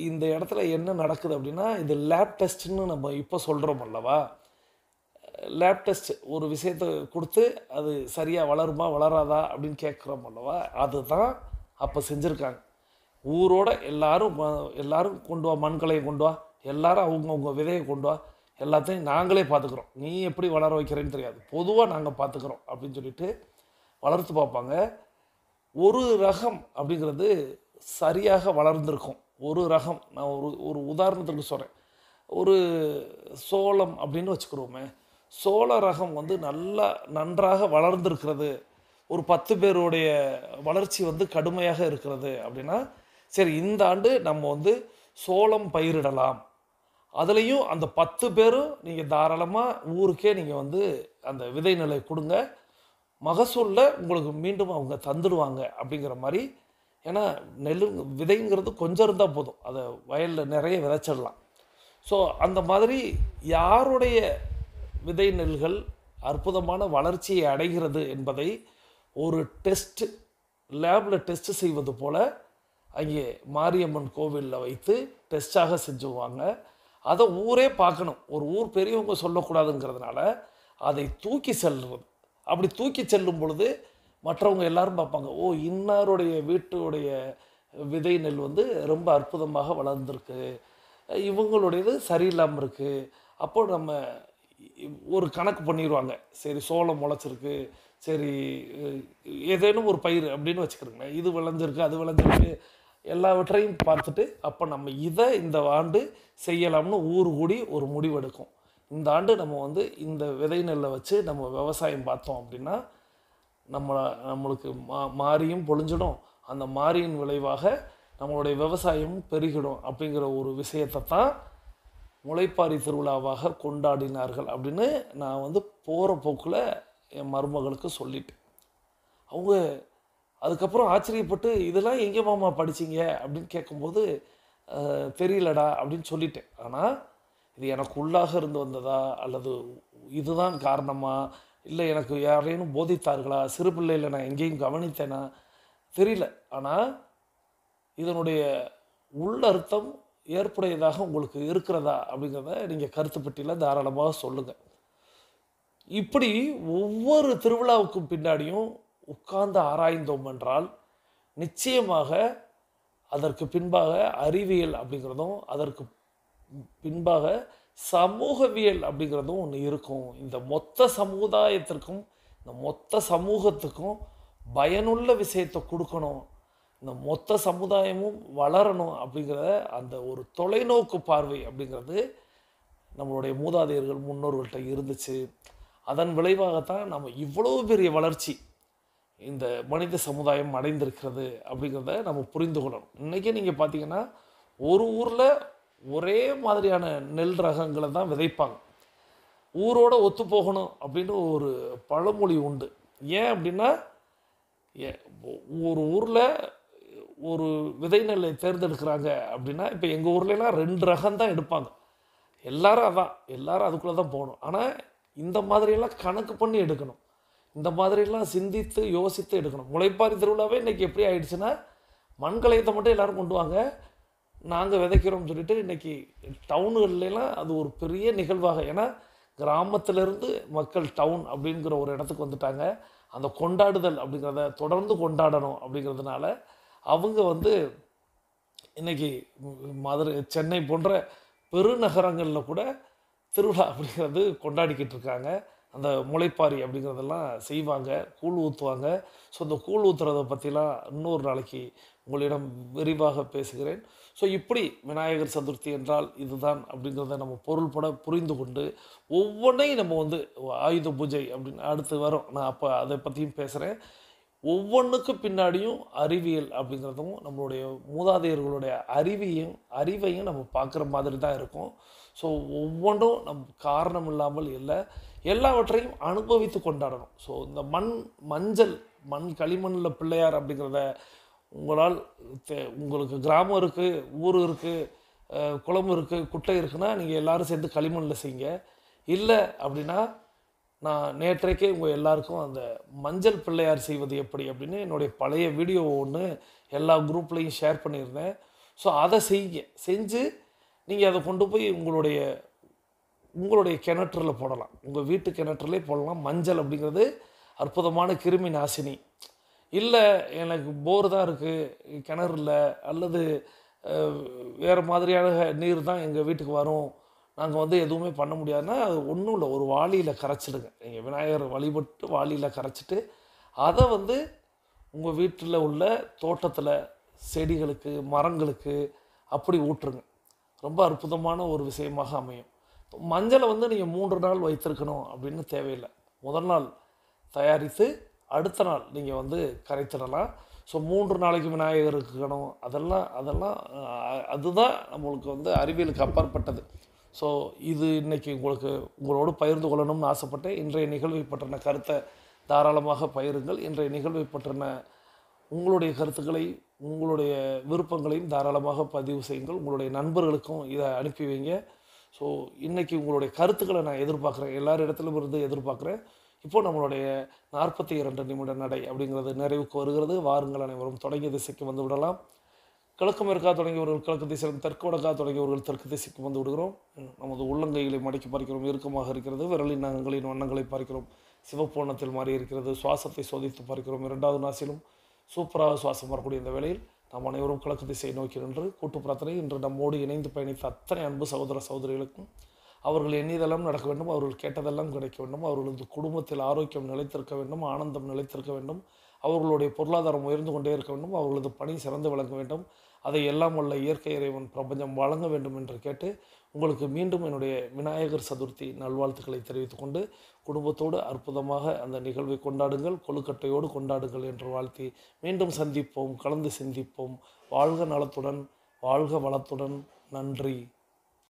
இந்த இடத்துல என்ன நடக்குது அப்படின்னா, இது லேப் டெஸ்ட்டுன்னு நம்ம இப்போ சொல்கிறோம் அல்லவா. லேப் டெஸ்ட் ஒரு விஷயத்தை கொடுத்து அது சரியாக வளருமா வளராதா அப்படின்னு கேட்குறோம் அல்லவா. அதுதான் அப்போ செஞ்சுருக்காங்க. ஊரோட எல்லாரும் கொண்டு வா, மண்கலையை கொண்டு வா, எல்லாரும் அவங்கவுங்க விதையை கொண்டு வா, எல்லாத்தையும் நாங்களே பார்த்துக்குறோம், நீ எப்படி வளர வைக்கிறேன்னு தெரியாது, பொதுவாக நாங்கள் பார்த்துக்குறோம் அப்படின்னு சொல்லிட்டு வளர்த்து பார்ப்பாங்க. ஒரு ரகம் அப்படிங்கிறது சரியாக வளர்ந்துருக்கும். ஒரு ரகம் நான் ஒரு உதாரணத்துக்கு சொல்கிறேன். ஒரு சோளம் அப்படின்னு வச்சுக்கிறோமே, சோள ரகம் நன்றாக வளர்ந்துருக்கிறது, ஒரு 10 பேருடைய வளர்ச்சி கடுமையாக இருக்கிறது அப்படின்னா, சரி இந்த ஆண்டு நம்ம சோளம் பயிரிடலாம். அதுலேயும் அந்த 10 பேரும் நீங்கள் தாராளமாக ஊருக்கே நீங்கள் அந்த விதை நிலை கொடுங்க, மகசூலில் உங்களுக்கு மீண்டும் அவங்க தந்துடுவாங்க அப்படிங்கிற மாதிரி. ஏன்னா விதைங்கிறது கொஞ்சம் இருந்தால் போதும், அதை வயலில் நிறைய விதைச்சிடலாம். ஸோ அந்த மாதிரி யாருடைய விதை நெல்கள் அற்புதமான வளர்ச்சியை அடைகிறது என்பதை ஒரு டெஸ்ட் லேபில் டெஸ்ட் செய்வது போல் அங்கே மாரியம்மன் கோவிலில் வைத்து டெஸ்ட்டாக செஞ்சுவாங்க. அதை ஊரே பார்க்கணும். ஒரு ஊர் பெரியவங்க சொல்லக்கூடாதுங்கிறதுனால அதை தூக்கி செல்வது. அப்படி தூக்கி செல்லும் பொழுது மற்றவங்க எல்லாரும் பார்ப்பாங்க, ஓ இன்னாருடைய வீட்டுடைய விதை நெல் வந்து ரொம்ப அற்புதமாக வளர்ந்துருக்கு, இவங்களுடையது சரியில்லாமல் இருக்குது. அப்போ நம்ம ஒரு கணக்கு பண்ணிடுவாங்க, சரி சோளம் முளைச்சிருக்கு, சரி அஹ், ஏதேனும் ஒரு பயிர் அப்படின்னு வச்சுக்கிறோங்களேன், இது விளைஞ்சிருக்கு அது விளைஞ்சிருக்கு எல்லாவற்றையும் பார்த்துட்டு அப்போ நம்ம இதை இந்த ஆண்டு செய்யலாம்னு ஊர் கூடி ஒரு முடிவெடுக்கும். இந்த ஆண்டு நம்ம வந்து இந்த விதை நெல்லை வச்சு நம்ம விவசாயம் பார்த்தோம் அப்படின்னா நம்மளுக்கு மாரியும் பொழிஞ்சிடும், அந்த மாரியின் விளைவாக நம்மளுடைய விவசாயமும் பெருகிடும் அப்படிங்கிற ஒரு விஷயத்தை தான் முளைப்பாரி திருவிழாவாக கொண்டாடினார்கள் அப்படின்னு நான் வந்து போகிற போக்கில் என் மருமகளுக்கு சொல்லிட்டேன். அவங்க அதுக்கப்புறம் ஆச்சரியப்பட்டு, இதெல்லாம் எங்கே மாமா படிச்சீங்க அப்படின்னு கேட்கும்போது தெரியலடா அப்படின்னு சொல்லிட்டேன். ஆனால் இது எனக்கு உள்ளாக இருந்து வந்ததா அல்லது இதுதான் காரணமா, இல்லை எனக்கு யாரேனும் போதித்தார்களா, சிறு பிள்ளையில் நான் எங்கேயும் கவனித்தேனா தெரியல. ஆனால் இதனுடைய உள்ளர்த்தம் ஏற்புடையதாக உங்களுக்கு இருக்கிறதா அப்படிங்கிறத நீங்கள் கருத்து பெட்டியில் தாராளமாக சொல்லுங்கள். இப்படி ஒவ்வொரு திருவிழாவுக்கும் பின்னாடியும் உட்கார்ந்து ஆராய்ந்தோம் என்றால் நிச்சயமாக அதற்கு பின்பாக அறிவியல் அப்படிங்கிறதும் அதற்கு பின்பாக சமூகவியல் அப்படிங்கிறதும் ஒன்று இருக்கும். இந்த மொத்த சமுதாயத்திற்கும் இந்த மொத்த சமூகத்துக்கும் பயனுள்ள விஷயத்தை கொடுக்கணும், இந்த மொத்த சமுதாயமும் வளரணும் அப்படிங்கிற அந்த ஒரு தொலைநோக்கு பார்வை அப்படிங்கிறது நம்மளுடைய மூதாதையர்கள் முன்னோர்கள்ட்ட இருந்துச்சு. அதன் விளைவாகத்தான் நம்ம இவ்வளோ பெரிய வளர்ச்சி இந்த மனித சமுதாயம் அடைந்திருக்கிறது அப்படிங்கிறத நம்ம புரிந்து கொள்ளணும். இன்றைக்கி நீங்கள் பார்த்தீங்கன்னா ஒரு ஊரில் ஒரே மாதிரியான நெல் ரகங்களை தான் விதைப்பாங்க. ஊரோட ஒத்து போகணும் அப்படின்னு ஒரு பழமொழி உண்டு. ஏன் அப்படின்னா ஒரு ஊரில் ஒரு விதை நெல்லை தேர்ந்தெடுக்கிறாங்க அப்படின்னா, இப்போ எங்கள் ஊர்லலாம் 2 ரகம் தான் எடுப்பாங்க. எல்லாரும் அதுக்குள்ளே தான் போகணும். ஆனால் இந்த மாதிரியெல்லாம் கணக்கு பண்ணி எடுக்கணும், இந்த மாதிரிலாம் சிந்தித்து யோசித்து எடுக்கணும். முளைப்பாரி திருவிழாவே இன்றைக்கி எப்படி ஆயிடுச்சுன்னா, மண்கலயத்தை மட்டும் எல்லோரும் கொண்டு வாங்க, நாங்கள் விதைக்கிறோம்னு சொல்லிட்டு இன்றைக்கி டவுனுகள்லாம் அது ஒரு பெரிய நிகழ்வாக, ஏன்னா கிராமத்திலேருந்து மக்கள் டவுன் அப்படிங்கிற ஒரு இடத்துக்கு வந்துட்டாங்க. அந்த கொண்டாடுதல் அப்படிங்கிறத தொடர்ந்து கொண்டாடணும் அப்படிங்கிறதுனால அவங்க வந்து இன்றைக்கி மதுரை சென்னை போன்ற பெருநகரங்களில் கூட திருவிழா அப்படிங்கிறது கொண்டாடிக்கிட்டு இருக்காங்க. அந்த முளைப்பாரி அப்படிங்கிறதெல்லாம் செய்வாங்க, கூழ் ஊற்றுவாங்க. ஸோ இந்த கூழ் ஊற்றுறதை பற்றிலாம் இன்னொரு நாளைக்கு உங்களிடம் விரிவாக பேசுகிறேன். ஸோ இப்படி விநாயகர் சதுர்த்தி என்றால் இதுதான் அப்படிங்கிறத நம்ம பொருள்பட புரிந்து கொண்டு ஒவ்வொன்றையும் நம்ம வந்து ஆயுத பூஜை அப்படின்னு அடுத்து வரும், நான் அப்போ அதை பற்றியும் பேசுகிறேன். ஒவ்வொன்றுக்கு பின்னாடியும் அறிவியல் அப்படிங்கிறதும் நம்மளுடைய மூதாதையர்களுடைய அறிவையும் நம்ம பார்க்குற மாதிரி தான் இருக்கும். ஸோ ஒவ்வொன்றும் காரணம் இல்லாமல் இல்லை, எல்லாவற்றையும் அனுபவித்து கொண்டாடணும். ஸோ இந்த மண் களிமண்ணில் பிள்ளையார் அப்படிங்கிறத உங்களால் உங்களுக்கு கிராமம் இருக்குது, ஊர் இருக்குது, குளம் இருக்குது, குட்டை இருக்குன்னா நீங்கள் எல்லோரும் சேர்ந்து களிமண்ணில் செய்யுங்க. இல்லை அப்படின்னா நான் நேற்றைக்கே உங்கள் எல்லாருக்கும் அந்த மஞ்சள் பிள்ளையார் செய்வது எப்படி அப்படின்னு என்னுடைய பழைய வீடியோ ஒன்று எல்லா குரூப்லேயும் ஷேர் பண்ணியிருந்தேன். ஸோ அதை செஞ்சு நீங்கள் அதை கொண்டு போய் உங்களுடைய கிணற்றுல போடலாம், உங்கள் வீட்டு கிணற்றுலே போடலாம். மஞ்சள் அப்படிங்கிறது அற்புதமான கிருமி நாசினி. இல்லை எனக்கு போர் தான் இருக்குது, கிணறு இல்லை, அல்லது வேறு மாதிரியான நீர் தான் எங்கள் வீட்டுக்கு வரும், நாங்கள் வந்து எதுவுமே பண்ண முடியாதுன்னா அது ஒன்றும் இல்லை, ஒரு வாளியில் கரைச்சிடுங்க. நீங்கள் விநாயகர் வழிபட்டு வாளியில் கரைச்சிட்டு அதை வந்து உங்கள் வீட்டில் உள்ள தோட்டத்தில் செடிகளுக்கு மரங்களுக்கு அப்படி ஊற்றுருங்க. ரொம்ப அற்புதமான ஒரு விஷயமாக அமையும். மஞ்சளை வந்து நீங்கள் 3 நாள் வைத்திருக்கணும் அப்படின்னு தேவையில்லை. முதல் நாள் தயாரித்து அடுத்த நாள் நீங்கள் வந்து கரைத்திடலாம். ஸோ 3 நாளைக்கு விநாயகர் இருக்கணும், அதுதான் நம்மளுக்கு வந்து அறிவியலுக்கு அப்பாற்பட்டது. ஸோ இது இன்றைக்கி உங்களோடு பகிர்ந்து கொள்ளணும்னு ஆசைப்பட்டேன். இன்றைய நிகழ்வை பற்றின கருத்தை தாராளமாக பகிருங்கள். இன்றைய நிகழ்வை பற்றின உங்களுடைய கருத்துக்களை உங்களுடைய விருப்பங்களையும் தாராளமாக பதிவு செய்யுங்கள். உங்களுடைய நண்பர்களுக்கும் இதை அனுப்பி வைங்க. ஸோ இன்றைக்கி உங்களுடைய கருத்துக்களை நான் எதிர்பார்க்குறேன், எல்லார் இடத்துலையும் இருந்து எதிர்பார்க்குறேன். இப்போது நம்மளுடைய 42 நிமிட நடை அப்படிங்கிறது நிறைவுக்கு வருகிறது. வாருங்கள் அனைவரும் தொடங்கிய திசைக்கு வந்து விடலாம். கிழக்கு மேற்காக தொடங்கியவர்கள் கிழக்கு திசையிலும் தெற்கு வடக்காக தொடங்கியவர்கள் தெற்கு திசைக்கு வந்து விடுகிறோம். நமது உள்ளங்கைகளை மடக்கி பார்க்கிறோம், இறுக்கமாக இருக்கிறது. விரலின் நகங்களின் வண்ணங்களை பார்க்கிறோம், சிவப்போணத்தில் மாறி இருக்கிறது. சுவாசத்தை சோதித்து பார்க்கிறோம். 2வது நாசிலும் சூப்பராக சுவாசம் வரக்கூடிய இந்த வேளையில் நாம் அனைவரும் கிழக்கு திசையை நோக்கி நின்று கூட்டு பிரார்த்தனை. இன்று நம்மோடு இணைந்து பயணித்த அத்தனை அன்பு சகோதர சகோதரிகளுக்கும் அவர்கள் எண்ணியதெல்லாம் நடக்க வேண்டும், அவர்கள் கேட்டதெல்லாம் கிடைக்க வேண்டும், அவர்களது குடும்பத்தில் ஆரோக்கியம் நிலைத்திருக்க வேண்டும், ஆனந்தம் நிலைத்திருக்க வேண்டும், அவர்களுடைய பொருளாதாரம் உயர்ந்து கொண்டே இருக்க வேண்டும், அவர்களது பணி சிறந்து விளங்க வேண்டும், அதை எல்லாம் உள்ள இயற்கை இறைவன் பிரபஞ்சம் வழங்க வேண்டும் என்று கேட்டு உங்களுக்கு மீண்டும் என்னுடைய விநாயகர் சதுர்த்தி நல்வாழ்த்துக்களை தெரிவித்துக் கொண்டு குடும்பத்தோடு அற்புதமாக அந்த நிகழ்வை கொண்டாடுங்கள், கொழுக்கட்டையோடு கொண்டாடுங்கள் என்று வாழ்த்தி மீண்டும் சந்திப்போம், கலந்து சிந்திப்போம். வாழ்க நலத்துடன், வாழ்க வளத்துடன். நன்றி.